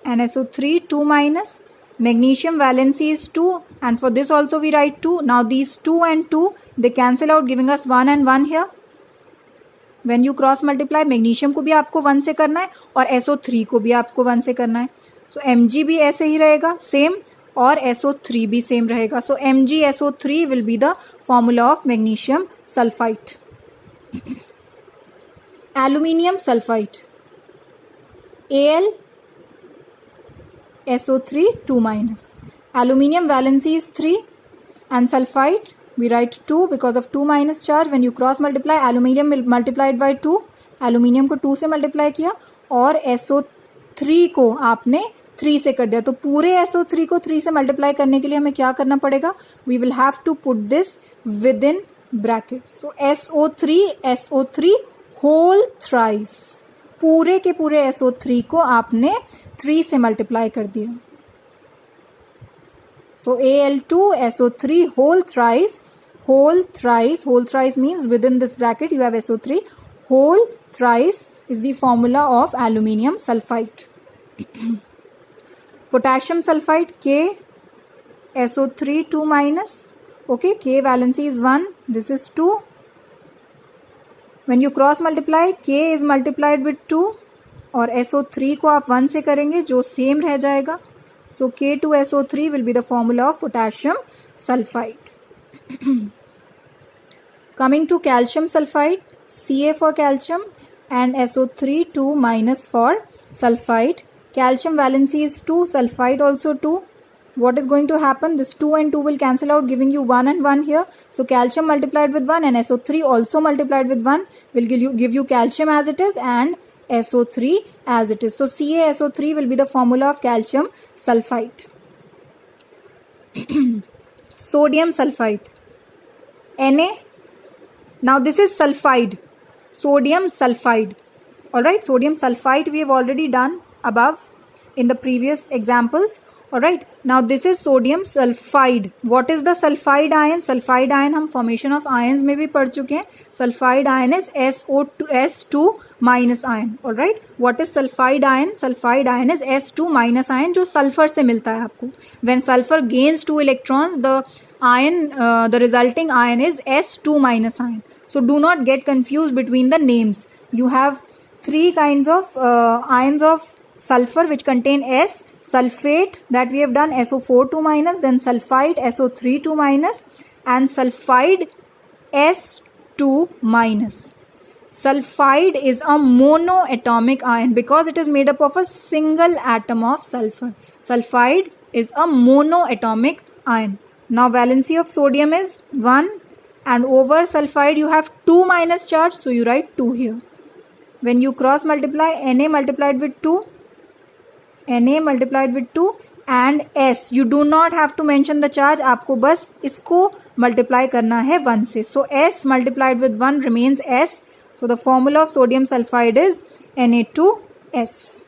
and SO3 2 minus. Magnesium valency is 2 and for this also we write 2. Now these 2 and 2 they cancel out, giving us 1 and 1 here. When you cross multiply, magnesium को भी आपको 1 से करना है और SO3 को भी आपको 1 से करना है. So Mg भी ऐसे ही रहेगा सेम और SO3 भी सेम रहेगा. So MgSO3 will be the formula of magnesium sulfite. Aluminium sulfite, Al SO3 2 minus. Aluminium valency is 3 and sulfite we write 2 because of 2 minus charge. When you cross multiply, aluminium multiplied by 2, aluminium को 2 से multiply किया और SO3 को आपने 3 से कर दिया. तो पूरे SO3 को 3 से multiply करने के लिए हमें क्या करना पड़ेगा? We will have to put this within brackets. So SO3 whole thrice, पूरे के पूरे SO3 को आपने 3 से multiply कर दिया. So Al2 SO3 whole thrice means within this bracket you have SO3 whole thrice is the formula of aluminium sulfite. Potassium sulfite K SO3 2 minus. Okay, K valency is 1, this is 2. When you cross multiply, K is multiplied with 2 और SO3 को आप 1 से करेंगे जो same रह जाएगा. So K2SO3 will be the formula of potassium sulfite. Coming to calcium sulfite, Ca for calcium and SO3 2 minus for sulfite. Calcium valency is 2, sulfite also 2. What is going to happen? This 2 and 2 will cancel out, giving you 1 and 1 here. So calcium multiplied with 1 and SO3 also multiplied with 1 will give you calcium as it is and SO3 as it is. So CaSO3 will be the formula of calcium sulfite. Sodium sulfite, Na. Now this is sulfide, sodium sulfide. Alright, sodium sulfite we have already done above in the previous examples. Alright, now this is sodium sulfide. What is the sulfide ion? Sulfide ion हम formation of ions में भी पढ़ चुके हैं. Sulfide ion is S2 minus ion. Alright, what is sulfide ion? Sulfide ion is S2 minus ion जो sulfur से मिलता है आपको. When sulfur gains 2 electrons, the resulting ion is S2 minus ion. So do not get confused between the names. You have 3 kinds of ions of sulfur which contain S. Sulfate that we have done SO4 2 minus, then sulfide SO3 2 minus and sulfide S2 minus. Sulfide is a monoatomic ion because it is made up of a single atom of sulfur. Sulfide is a monoatomic ion. Now valency of sodium is 1 and over sulfide you have 2 minus charge, so you write 2 here. When you cross multiply, Na multiplied with 2, Na multiplied with 2 and S, you do not have to mention the charge, आपको बस इसको multiply करना है 1 से. So S multiplied with 1 remains S. So the formula of sodium sulfide is Na2S.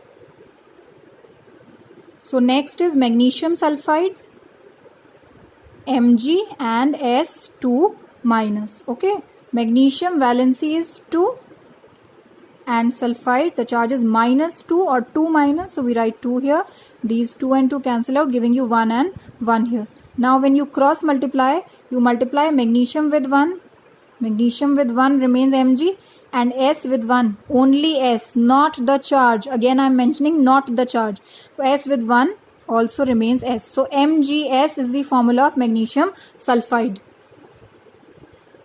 So next is magnesium sulfide, Mg and S2 minus. Okay, magnesium valency is 2 and sulfide the charge is minus 2 or 2 minus, so we write 2 here. These 2 and 2 cancel out, giving you 1 and 1 here. Now when you cross multiply, you multiply magnesium with 1, magnesium with 1 remains Mg and S with 1, only S, not the charge. Again I am mentioning not the charge. So S with 1 also remains S. So MgS is the formula of magnesium sulfide.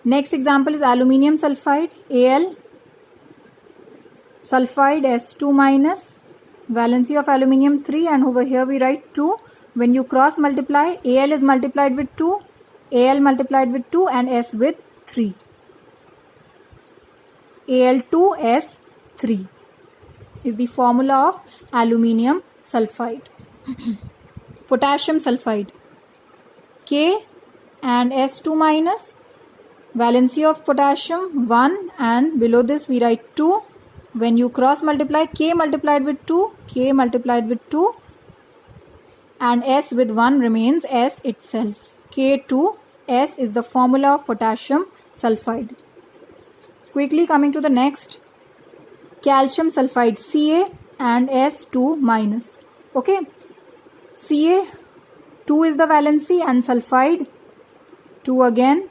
Next example is aluminium sulfide, Al. Sulfide S2 minus, valency of aluminium 3 and over here we write 2. When you cross multiply, Al is multiplied with 2, Al multiplied with 2 and S with 3. Al2S3 is the formula of aluminium sulfide. Potassium sulfide, K and S2 minus, valency of potassium 1 and below this we write 2. When you cross multiply, K multiplied with 2, K multiplied with 2 and S with 1 remains S itself. K2S is the formula of potassium sulfide. Quickly coming to the next, calcium sulfide, Ca and S2 minus. Okay, Ca 2 is the valency and sulfide 2 again.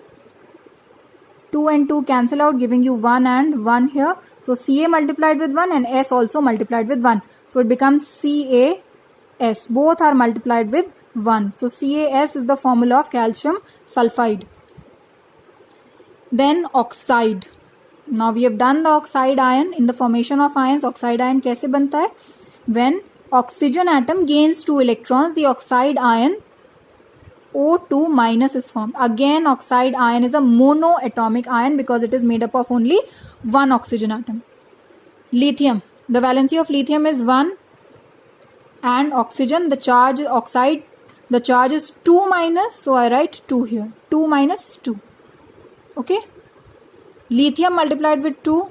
2 and 2 cancel out, giving you 1 and 1 here. So Ca multiplied with 1 and S also multiplied with 1. So it becomes CaS. Both are multiplied with 1. So CaS is the formula of calcium sulfide. Then oxide. Now we have done the oxide ion in the formation of ions. Oxide ion कैसे बनता है? When oxygen atom gains 2 electrons, the oxide ion O2 minus is formed. Again, oxide ion is a monoatomic ion because it is made up of only one oxygen atom. Lithium, the valency of lithium is 1, and oxygen, the charge oxide, the charge is 2 minus, so I write 2 here. 2 minus 2. Okay. Lithium multiplied with 2,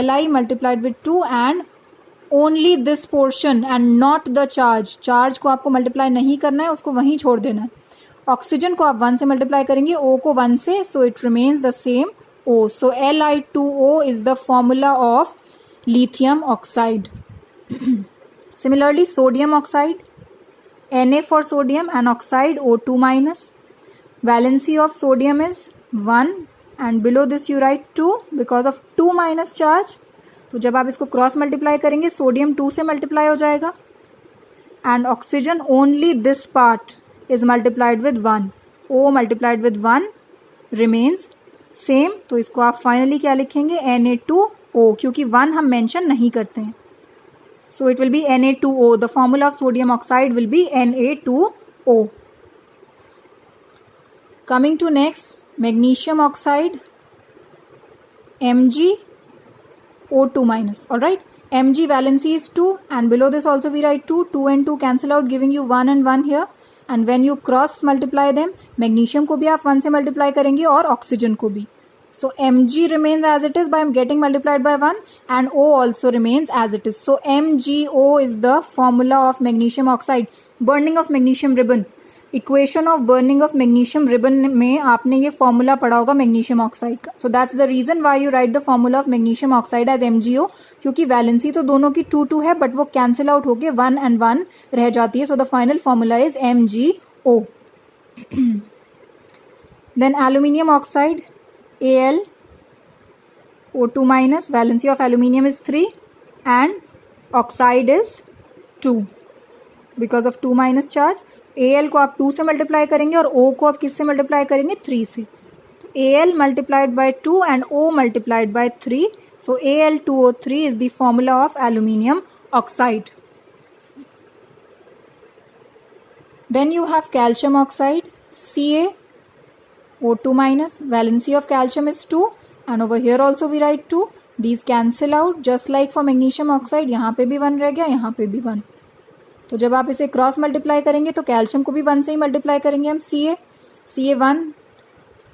Li multiplied with 2, and only this portion and not the charge. Charge को आपको multiply नहीं करना है, उसको वहीं छोड़ देना है. ऑक्सीजन को आप 1 से मल्टीप्लाई करेंगे, O को 1 से, so it remains the same O. So Li2O is the formula of lithium oxide. Similarly, sodium oxide, Na for sodium and oxide O2 minus. Valency of sodium is 1 and below this you write 2 because of 2 minus charge. तो जब आप इसको cross multiply करेंगे, sodium 2 से multiply हो जाएगा, and oxygen only this part is multiplied with 1. O multiplied with 1 remains same. तो इसको आप फाइनली क्या लिखेंगे? Na2O, क्योंकि 1 हम मेंशन नहीं करते हैं. So it will be Na2O. The formula of sodium oxide will be Na2O. Coming to next, magnesium oxide, MgO2 minus. All right, Mg valency is 2 and below this also we write 2. 2 and 2 cancel out, giving you 1 and 1 here. And when you cross multiply them, magnesium को भी आप 1 से multiply करेंगे और oxygen को भी. So Mg remains as it is by getting multiplied by 1, and O also remains as it is. So MgO is the formula of magnesium oxide. Burning of magnesium ribbon. Equation of burning of magnesium ribbon में आपने ये formula पढ़ा होगा magnesium oxide का. So that's the reason why you write the formula of magnesium oxide as MgO, क्योंकि valency तो दोनों की 2 है, बट वो कैंसिल आउट होके 1 and 1 रह जाती है. So the final formula is MgO. Then aluminium oxide, AlO2 minus. Valency of aluminium is 3 and oxide is 2 because of 2 minus charge. Al को आप 2 से मल्टीप्लाई करेंगे और O को आप किस से मल्टीप्लाई करेंगे? 3 से. तो Al multiplied by 2 and O multiplied by 3. So Al2O3 is the formula of aluminium oxide. Then you have calcium oxide, CaO2 minus. Valency of calcium is 2 and over here also we write 2. These cancel out just like for magnesium oxide. यहाँ पे भी 1 रह गया, यहाँ पे भी 1. तो जब आप इसे क्रॉस मल्टीप्लाई करेंगे तो कैल्शियम को भी 1 से ही मल्टीप्लाई करेंगे हम, Ca1,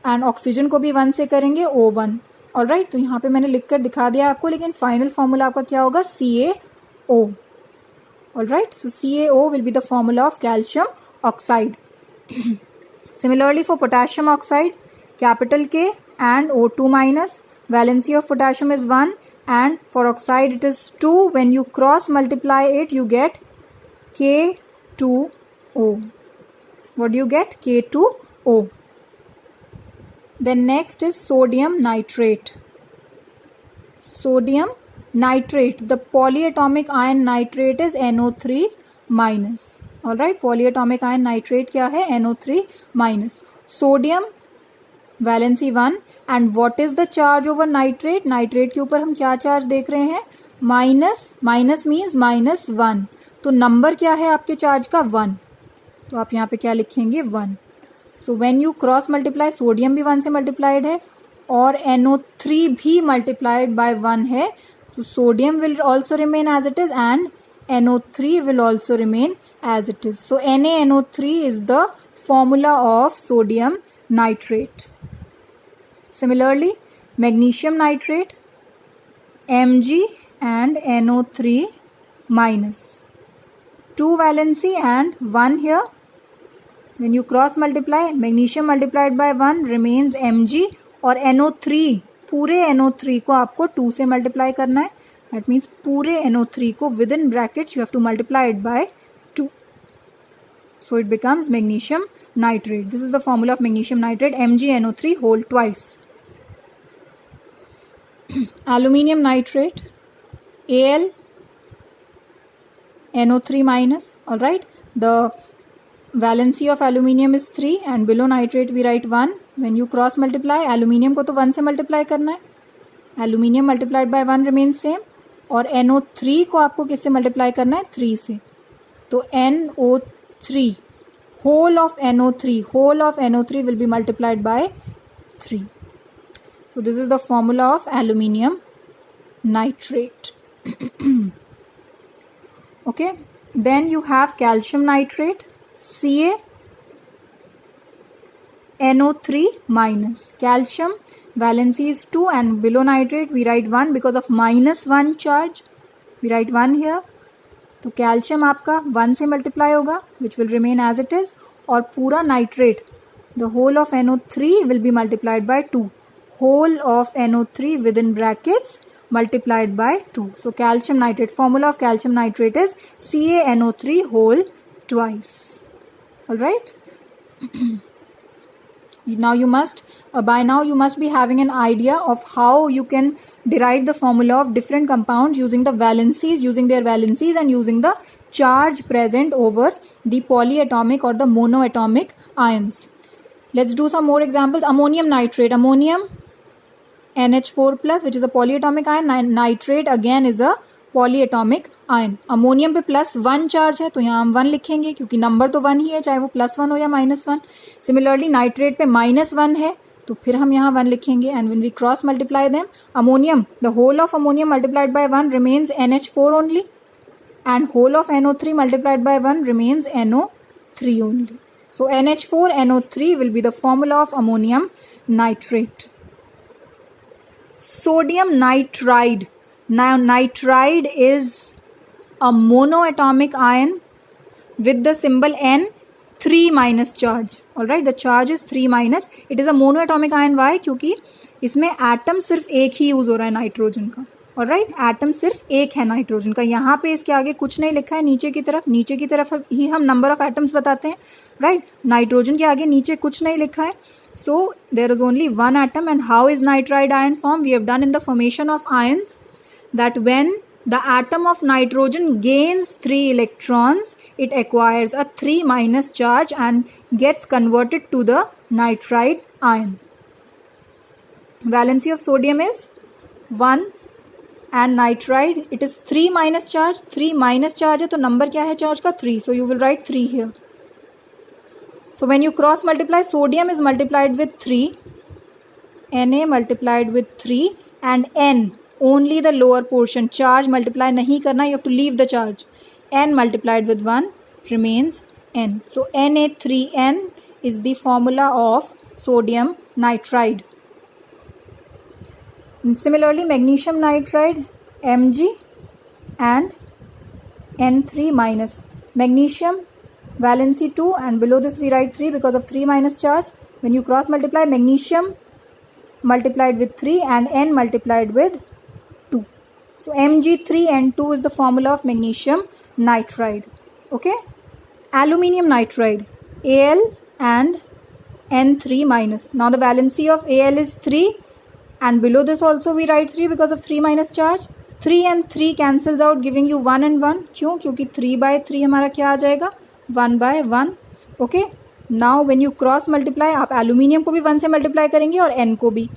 एंड ऑक्सीजन को भी 1 से करेंगे, O1. ऑलराइट, तो यहाँ पे मैंने लिखकर दिखा दिया आपको, लेकिन फाइनल फॉर्मूला आपका क्या होगा? CaO. Alright, so CaO will be the formula of calcium oxide. Similarly for potassium oxide, capital K and O2 minus. Valency of potassium is 1 and for oxide it is 2. When you cross multiply it you get K2O. What do you get? K2O. Then next is sodium nitrate. Sodium nitrate. The polyatomic ion nitrate is NO3 minus. Alright, polyatomic ion nitrate क्या है? NO3 minus. Sodium valency 1 and what is the charge over nitrate? Nitrate के ऊपर हम क्या charge देख रहे हैं? Minus. Minus means -1. तो नंबर क्या है आपके चार्ज का? 1. तो आप यहाँ पे क्या लिखेंगे? 1. So when you cross multiply, sodium भी 1 से मल्टीप्लाइड है और NO3 भी मल्टीप्लाइड बाय 1 है. So sodium will also remain as it is and NO3 will also remain as it is. So NaNO3 is the formula of sodium nitrate. Similarly, magnesium nitrate, Mg and NO3 minus. 2 valency and 1 here. When you cross multiply, magnesium multiplied by 1 remains Mg और NO3, पूरे NO3 को आपको 2 से multiply करना है. That means पूरे NO3 को within brackets you have to multiply it by 2. So it becomes magnesium nitrate. This is the formula of magnesium nitrate, MgNO3 whole twice. Aluminium nitrate, AlNO3 minus. All right, the valency of aluminium is 3 and below nitrate we write 1. When you cross multiply, aluminium को तो 1 से multiply करना है aluminium multiplied by 1 remain same, और NO3 को आपको किससे multiply करना है, 3 से. तो NO3, whole of NO3 will be multiplied by 3. So this is the formula of aluminium nitrate. Okay, then you have calcium nitrate, CaNO3 minus. Calcium valency is 2 and below nitrate we write 1 because of -1 charge. We write 1 here. तो calcium आपका 1 से multiply होगा which will remain as it is, और पूरा nitrate the whole of NO3 will be multiplied by 2. Whole of NO3 within brackets multiplied by 2. So calcium nitrate, formula of calcium nitrate is CaNO3 whole twice. All right. Now you must by now you must be having an idea of how you can derive the formula of different compounds using the valencies, using their valencies and using the charge present over the polyatomic or the monoatomic ions. Let's do some more examples. Ammonium nitrate, ammonium NH4 plus which is a polyatomic ion. Nitrate again is a polyatomic ion. Ammonium पे +1 charge है तो यहाँ हम 1 लिखेंगे क्योंकि number तो 1 ही है, चाहे वो +1 हो या -1. सिमिलरली नाइट्रेट पे -1 है तो फिर हम यहाँ 1 लिखेंगे. And when we cross multiply them, ammonium, the whole of ammonium multiplied by 1 remains NH4 only, and whole of NO3 multiplied by 1 remains NO3 only. So NH4 NO3 will be the formula of ammonium nitrate. Sodium nitride. Now nitride is a monoatomic ion with the symbol N, 3 minus charge. Alright, the charge is 3 minus. It is a monoatomic ion. Why? क्योंकि इसमें atom सिर्फ एक ही use हो रहा है nitrogen का. Alright, atom सिर्फ एक है नाइट्रोजन का. यहाँ पे इसके आगे कुछ नहीं लिखा है. नीचे की तरफ ही हम नंबर ऑफ एटम्स बताते हैं. राइट, नाइट्रोजन के आगे नीचे कुछ नहीं लिखा है. So there is only one atom. And how is nitride ion formed? We have done in the formation of ions that when the atom of nitrogen gains 3 electrons, it acquires a 3 minus charge and gets converted to the nitride ion. Valency of sodium is 1 and nitride it is 3 minus charge. 3 minus charge है तो number क्या है charge का? 3. So you will write 3 here. So when you cross multiply, sodium is multiplied with 3, Na multiplied with 3 and N, only the lower portion. Charge multiply nahi karna, you have to leave the charge. N multiplied with 1 remains N. So Na3N is the formula of sodium nitride. Similarly, magnesium nitride, Mg and N3 minus. Magnesium valency 2 and below this we write 3 because of 3 minus charge. When you cross multiply, magnesium multiplied with 3 and N multiplied with 2. So Mg3N2 is the formula of magnesium nitride. Okay. Aluminium nitride, Al and N3 minus. Now the valency of Al is 3 and below this also we write 3 because of 3 minus charge. 3 and 3 cancels out giving you 1 and 1. क्यों? क्योंकि 3 by 3 हमारा क्या आ जाएगा? 1 by 1. Okay, now when you cross multiply, आप aluminium को भी 1 से multiply करेंगे और N को भी.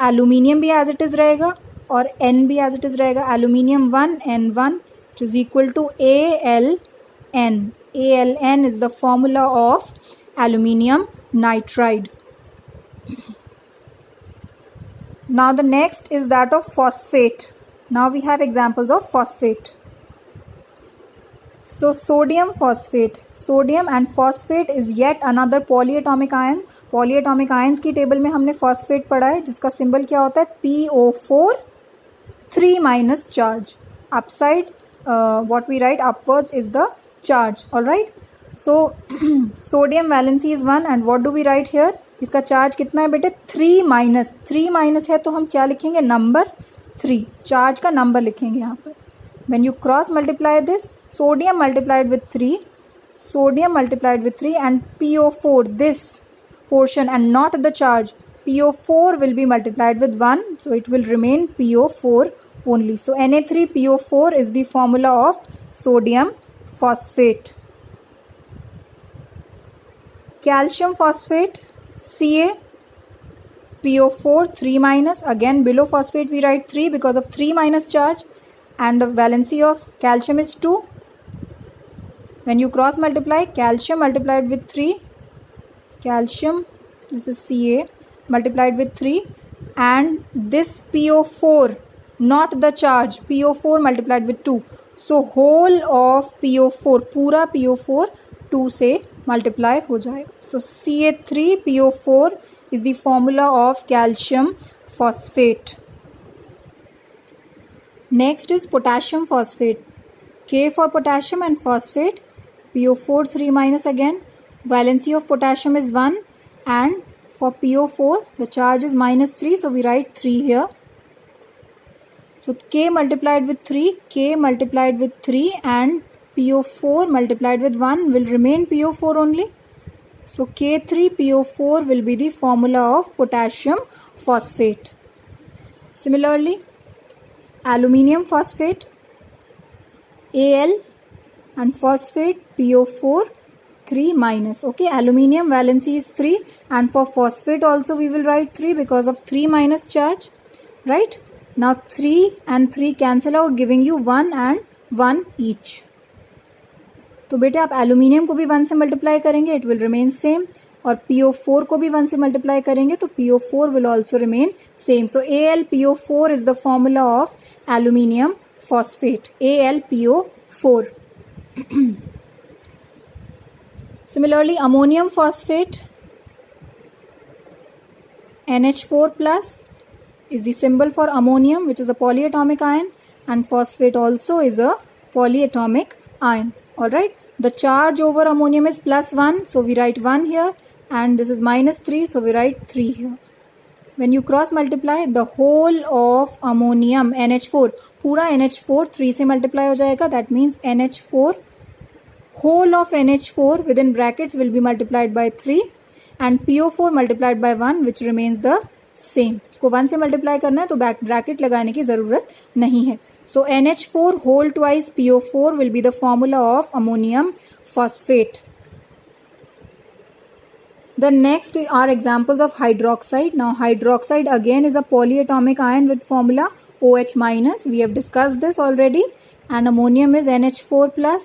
एल्यूमिनियम भी एज इट इज़ रहेगा और N भी एज इट इज़ रहेगा. Aluminium 1 N1 which is equal to ALN. ALN is the formula of aluminium nitride. Now the next is that of phosphate. Now we have examples of phosphate. So sodium phosphate. Sodium and phosphate is yet another polyatomic ion. Polyatomic ions की table में हमने phosphate पढ़ा है जिसका symbol क्या होता है? PO4 3 minus charge. Upside what we write upwards is the charge. All right. So sodium valency is 1 and what do we write here? इसका चार्ज कितना है बेटे? 3 माइनस. 3 माइनस है तो हम क्या लिखेंगे? नंबर 3. चार्ज का नंबर लिखेंगे यहाँ पर. When you cross multiply this, sodium multiplied with 3, sodium multiplied with 3 and PO4, this portion and not the charge, PO4 will be multiplied with 1, so it will remain PO4 only. So Na3PO4 is the formula of sodium phosphate. Calcium phosphate, Ca PO4 3 minus, again below phosphate we write 3 because of 3 minus charge, and the valency of calcium is 2. When you cross multiply, calcium multiplied with 3, calcium, this is Ca, multiplied with 3, and this PO4, not the charge, PO4 multiplied with 2. So whole of PO4, पूरा PO4 2 से multiply हो जाएगा. So Ca3PO4 is the formula of calcium phosphate. Next is potassium phosphate. K for potassium and phosphate. PO4 3 minus again. Valency of potassium is 1, and for PO4 the charge is minus 3, so we write 3 here. So K multiplied with 3, K multiplied with 3, and PO4 multiplied with 1 will remain PO4 only. So K3PO4 will be the formula of potassium phosphate. Similarly, aluminium phosphate, Al, and phosphate PO4 3 minus. Okay, aluminium valency is 3, and for phosphate also we will write 3 because of 3 minus charge, right? Now 3 and 3 cancel out, giving you 1 and 1 each. तो बेटे आप aluminium को भी 1 से multiply करेंगे, it will remain same, और PO4 को भी 1 से मल्टीप्लाई करेंगे तो PO4 will also remain same. So AlPO4 is the formula of aluminium phosphate, AlPO4. Similarly, ammonium phosphate, NH4 plus is the symbol for ammonium, which is a polyatomic ion, and phosphate also is a polyatomic ion. Alright, the charge over ammonium is +1, so we write 1 here, and this is -3, so we write 3 here. When you cross multiply, the whole of ammonium NH4, पूरा NH4 3 से multiply हो जाएगा, that means NH4, whole of NH4 within brackets will be multiplied by 3, and PO4 multiplied by 1, which remains the same. इसको 1 से multiply करना है तो bracket लगाने की ज़रूरत नहीं है. So NH4 whole twice PO4 will be the formula of ammonium phosphate. The next are examples of hydroxide. Now hydroxide again is a polyatomic ion with formula OH minus. We have discussed this already. And ammonium is NH4 plus.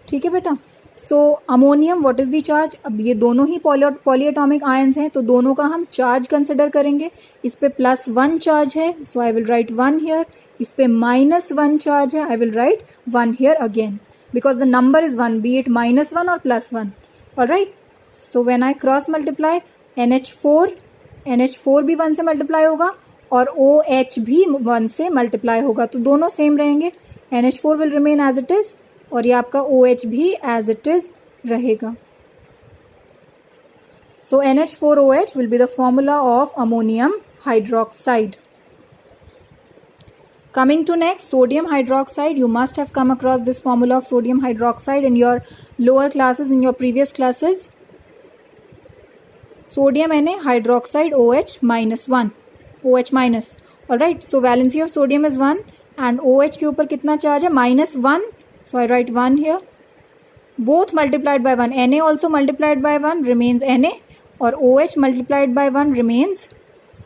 ठीक है बेटा. So ammonium, what is the charge? अब ये दोनों ही polyatomic ions हैं तो दोनों का हम charge consider करेंगे. इस पे +1 charge है, so I will write 1 here. इस पे -1 charge है, I will write 1 here again, because the number is 1, be it -1 or +1. Alright. So when I cross multiply, NH4 भी 1 से multiply होगा और OH भी 1 से multiply होगा, तो दोनों same रहेंगे. NH4 will remain as it is और ये आपका OH भी as it is रहेगा. So NH4OH will be the formula of ammonium hydroxide. Coming to next, sodium hydroxide. You must have come across this formula of sodium hydroxide in your lower classes, in your previous classes. Sodium Na hydroxide OH -1, OH minus. Alright, so valency of sodium is 1 and OH के ऊपर कितना charge है? -1. So I write 1 here. Both multiplied by 1. Na also multiplied by 1 remains Na, or OH multiplied by 1 remains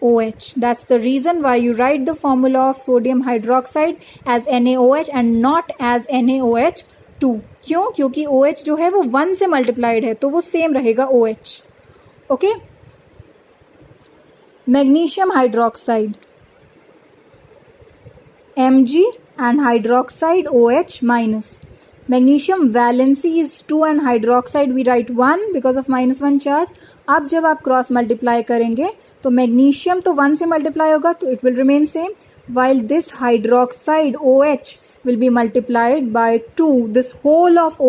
OH. That's the reason why you write the formula of sodium hydroxide as NaOH and not as NaOH2. क्यों? क्योंकि OH जो है वो 1 से multiplied है तो वो same रहेगा OH. Okay? Magnesium hydroxide, Mg and hydroxide OH minus. Magnesium valency is 2 and hydroxide we write 1 because of -1 charge. अब जब आप क्रॉस मल्टीप्लाई करेंगे तो मैग्नीशियम तो 1 से मल्टीप्लाई होगा तो it will remain same, while this hydroxide OH will be multiplied by 2. This whole of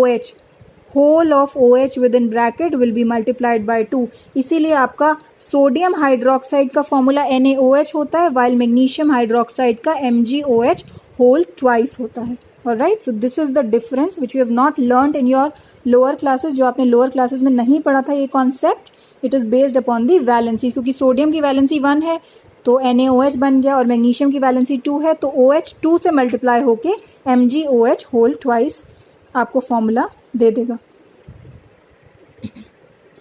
OH within bracket will be multiplied by 2. इसीलिए आपका सोडियम हाइड्रोक्साइड का फॉर्मूला NaOH होता है, while मैग्नीशियम हाइड्रोक्साइड का MgOH whole twice होता है. Alright, so this is the difference which you have not learnt in your lower classes. जो आपने lower classes में नहीं पढ़ा था ये concept. It is based upon the valency. क्योंकि सोडियम की वैलेंसी 1 है तो NaOH बन गया, और मैग्नीशियम की वैलेंसी 2 है तो OH 2 से मल्टीप्लाई होके MgOH whole twice आपको फॉर्मूला दे देगा.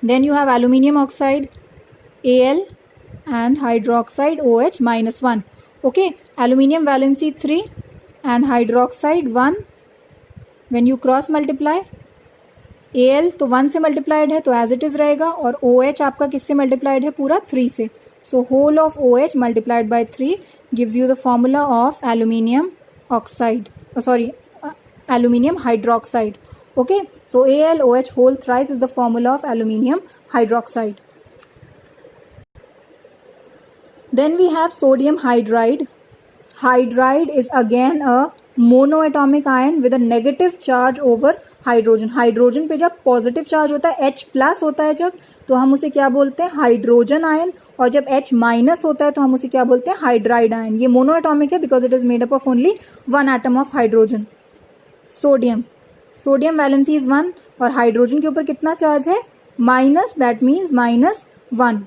Then you have aluminium oxide, Al and hydroxide OH -1. Okay, aluminium valency 3 and hydroxide 1. When you cross multiply, Al तो 1 से मल्टीप्लाइड है तो एज इट इज़ रहेगा, और OH आपका किससे मल्टीप्लाइड है? पूरा 3 से. So whole of OH multiplied by 3 gives you the formula of aluminium oxide, sorry aluminium hydroxide. Okay, so AlOH whole thrice is the formula of aluminium hydroxide. Then we have sodium hydride. Hydride is again a monoatomic ion with a negative charge over hydrogen. Hydrogen पे जब positive charge होता है, H plus होता है जब, तो हम उसे क्या बोलते हैं? Hydrogen ion. और जब H माइनस होता है तो हम उसे क्या बोलते हैं? Hydride ion. ये मोनोएटॉमिक है because it is made up of only one atom of hydrogen. Sodium valency is 1 और हाइड्रोजन के ऊपर कितना चार्ज है? Minus, that means -1.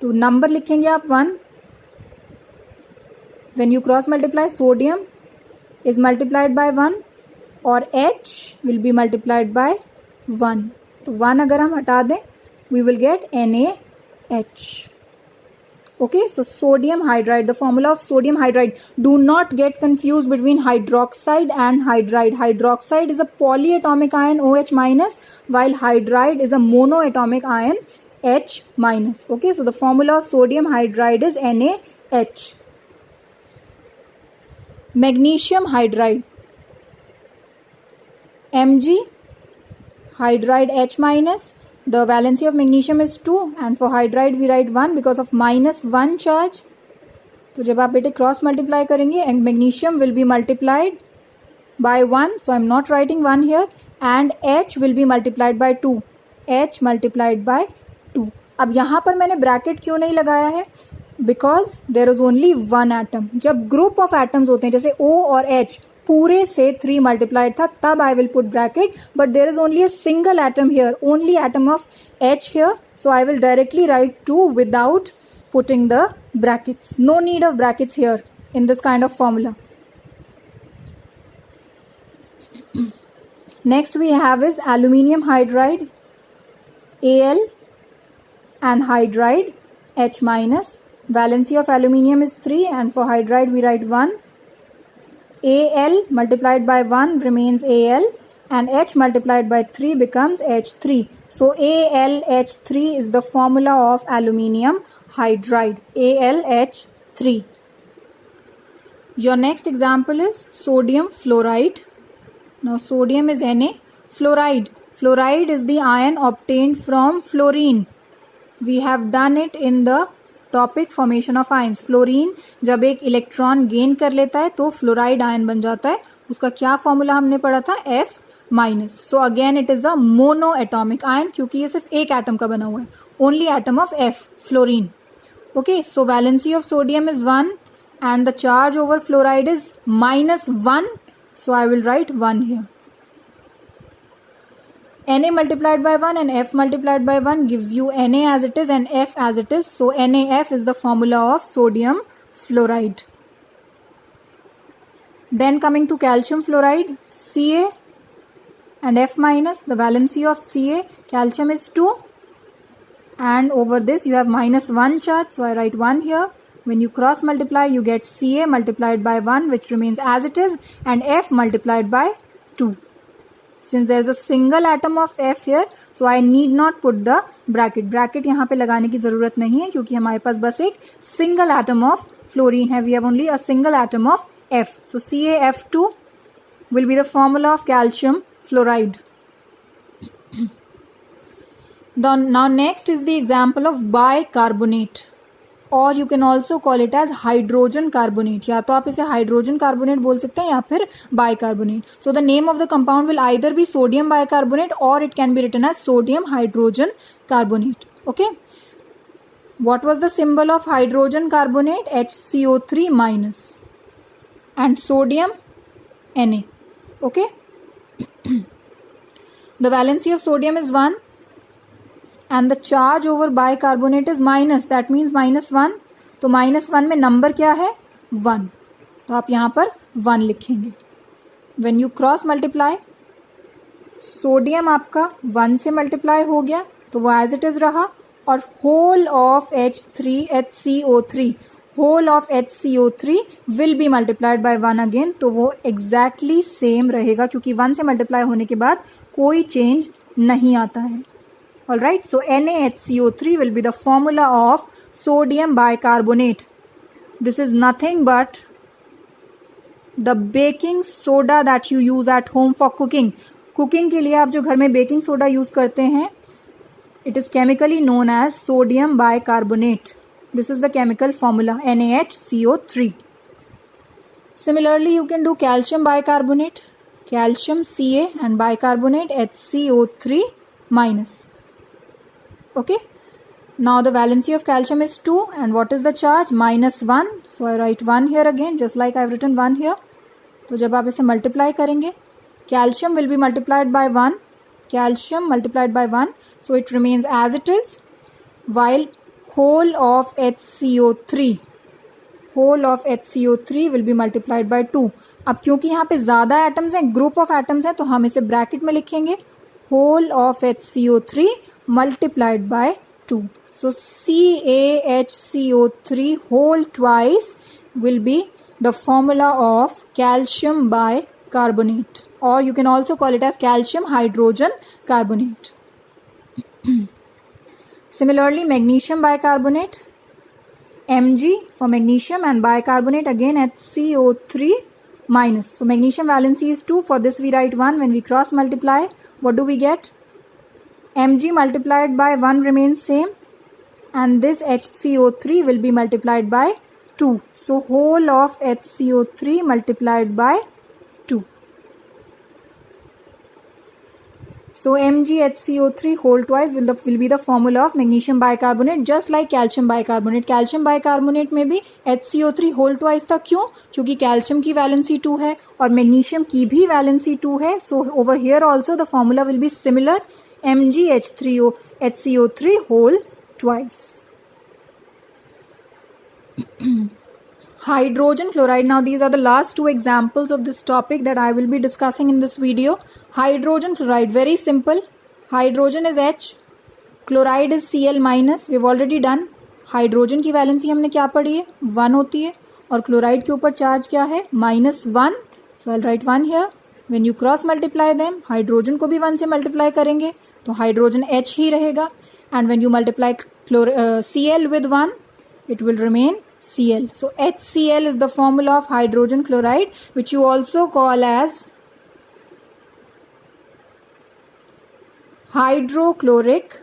तो नंबर लिखेंगे आप 1. When you cross multiply, sodium is multiplied by 1 और H will be multiplied by 1. तो 1 अगर हम हटा दें, we will get NaH. Okay, so sodium hydride, the formula of sodium hydride. Do not get confused between hydroxide and hydride. Hydroxide is a polyatomic ion OH minus, while hydride is a monoatomic ion H minus. Okay, so the formula of sodium hydride is NaH. Magnesium hydride, Mg, hydride H minus. The valency of magnesium is 2 and for hydride we write 1 because of -1 charge. तो जब आप बेटे cross multiply करेंगे, and magnesium will be multiplied by 1, so I am not writing 1 here, and H will be multiplied by 2. H multiplied by 2. अब यहाँ पर मैंने bracket क्यों नहीं लगाया है? Because there is only one atom. जब ग्रुप ऑफ एटम्स होते हैं जैसे O और H पूरे से 3 मल्टीप्लाइड था, तब I will put bracket. But there is only a single atom here, only atom of H here, so I will directly write 2 without putting the brackets. No need of brackets here in this kind of formula. Next we have is aluminium hydride, Al and hydride H minus. Valency of aluminium is 3 and for hydride we write 1. Al multiplied by 1 remains Al and H multiplied by 3 becomes H3. So AlH3 is the formula of aluminium hydride, AlH3. Your next example is sodium fluoride. Now sodium is Na. Fluoride is the ion obtained from fluorine. We have done it in the topic formation of ions. Fluorine जब एक electron gain कर लेता है तो fluoride ion बन जाता है. उसका क्या फॉर्मूला हमने पढ़ा था? F minus. So again it is a mono atomic ion क्योंकि ये सिर्फ एक एटम का बना हुआ है. Only atom of F, fluorine. Okay, so valency of sodium is 1 and the charge over fluoride is -1, so I will write 1 here. Na multiplied by 1 and F multiplied by 1 gives you Na as it is and F as it is, so NaF is the formula of sodium fluoride. Then coming to calcium fluoride, Ca and F minus. The valency of Ca, calcium is 2 and over this you have -1 charge, so I write 1 here. When you cross multiply, you get Ca multiplied by 1, which remains as it is, and F multiplied by 2. Since there is a single atom of F here, so I need not put the bracket. Bracket यहाँ पे लगाने की ज़रूरत नहीं है क्योंकि हमारे पास बस एक single atom of fluorine है. We have only a single atom of F. So CaF2 will be the formula of calcium fluoride. Now next is the example of bicarbonate. और you can also call it as hydrogen carbonate. या तो आप इसे hydrogen carbonate बोल सकते हैं या फिर bicarbonate. So the name of the compound will either be sodium bicarbonate और it can be written as sodium hydrogen carbonate. Okay, what was the symbol of hydrogen carbonate? HCO3 minus and sodium Na. Okay. The valency of sodium is 1 and the charge over bicarbonate is minus, that means -1. तो -1 में number क्या है? 1. तो आप यहाँ पर 1 लिखेंगे. When you cross multiply, sodium आपका 1 से मल्टीप्लाई हो गया तो वो एज इट इज रहा. और whole of HCO3 whole of HCO3 will be multiplied by 1 again, तो वो exactly same रहेगा क्योंकि 1 से मल्टीप्लाई होने के बाद कोई चेंज नहीं आता है. Alright, so NaHCO3 will be the formula of sodium bicarbonate. This is nothing but the baking soda that you use at home for cooking. Cooking के लिए आप जो घर में बेकिंग सोडा यूज करते हैं, it is chemically known as sodium bicarbonate. This is the chemical formula NaHCO3. Similarly, you can do calcium bicarbonate, calcium Ca and bicarbonate HCO3 minus. Okay. Now the valency of calcium is 2 and what is the charge? -1. So I write 1 here again just like I've written 1 here. तो जब आप इसे multiply करेंगे, calcium will be multiplied by 1. Calcium multiplied by 1. So it remains as it is, while whole of HCO3 will be multiplied by 2. अब क्योंकि यहाँ पे ज़्यादा एटम्स हैं, ग्रुप ऑफ एटम्स हैं, तो हम इसे ब्रैकेट में लिखेंगे whole of HCO3 multiplied by 2. So CaHCO3 whole twice will be the formula of calcium bicarbonate, or you can also call it as calcium hydrogen carbonate. Similarly, magnesium bicarbonate, Mg for magnesium, and bicarbonate again HCO3 minus. So magnesium valency is 2. For this we write 1. When we cross multiply, what do we get? Mg multiplied by 1 remains same, and this HCO3 will be multiplied by 2. So whole of HCO3 multiplied by 2. So MgHCO3 whole twice will be the formula of magnesium bicarbonate, just like calcium bicarbonate. Calcium bicarbonate में भी HCO3 whole twice था. क्यों? क्योंकि calcium की valency 2 है और magnesium की भी valency 2 है. So over here also the formula will be similar. MgHCO3 whole twice. Hydrogen chloride. Now these are the last two examples of this topic that I will be discussing in this video. Hydrogen chloride, very simple. Hydrogen is H, chloride is Cl minus. We've already done. Hydrogen की valency हमने क्या पढ़ी है? 1 होती है और chloride के ऊपर चार्ज क्या है? -1. So I write 1 here. When you cross multiply them, hydrogen को भी 1 से मल्टीप्लाई करेंगे तो हाइड्रोजन H ही रहेगा. And when you multiply Cl with 1, it will remain Cl. So HCl is the formula of hydrogen chloride, which you also call as hydrochloric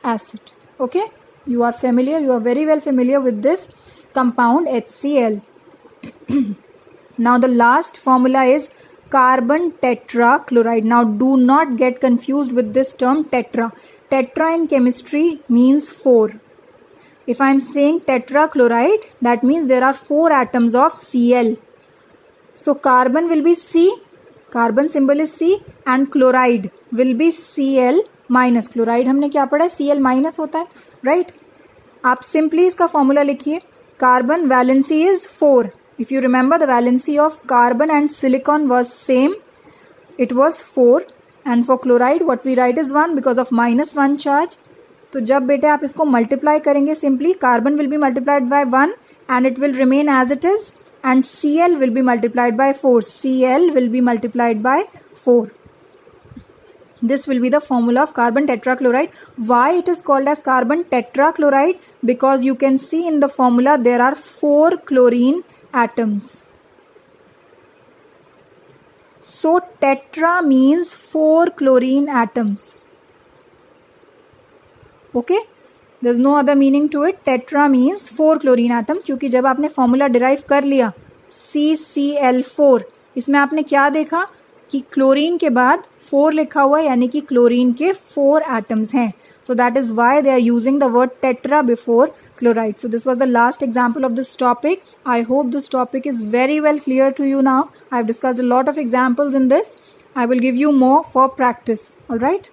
acid. Okay, you are familiar, you are very well familiar with this compound HCl. Now the last formula is carbon tetrachloride. Now do not get confused with this term tetra. Tetra in chemistry means 4. If I am saying tetrachloride, that means there are 4 atoms of Cl. So carbon will be C, carbon symbol is C, and chloride will be Cl minus. Chloride हमने क्या पढ़ा है? Cl minus होता है, right? आप simply इसका formula लिखिए. Carbon valency is 4. If you remember, the valency of carbon and silicon was same. It was 4. And for chloride, what we write is 1 because of -1 charge. तो जब बेटे आप इसको मल्टीप्लाई करेंगे, simply carbon will be multiplied by 1 and it will remain as it is, and Cl will be multiplied by 4. Cl will be multiplied by 4. This will be the formula of carbon tetrachloride. Why it is called as carbon tetrachloride? Because you can see in the formula there are 4 chlorine atoms. So tetra means 4 chlorine atoms. Okay, there's no other meaning to it. Tetra means 4 chlorine atoms. क्योंकि जब आपने formula derive कर लिया CCl4, इसमें आपने क्या देखा कि क्लोरीन के बाद 4 लिखा हुआ है, यानी कि क्लोरीन के 4 एटम्स हैं. So that is why they are using the word tetra before chloride. So this was the last example of this topic. I hope this topic is very well clear to you now. I have discussed a lot of examples in this. I will give you more for practice. All right.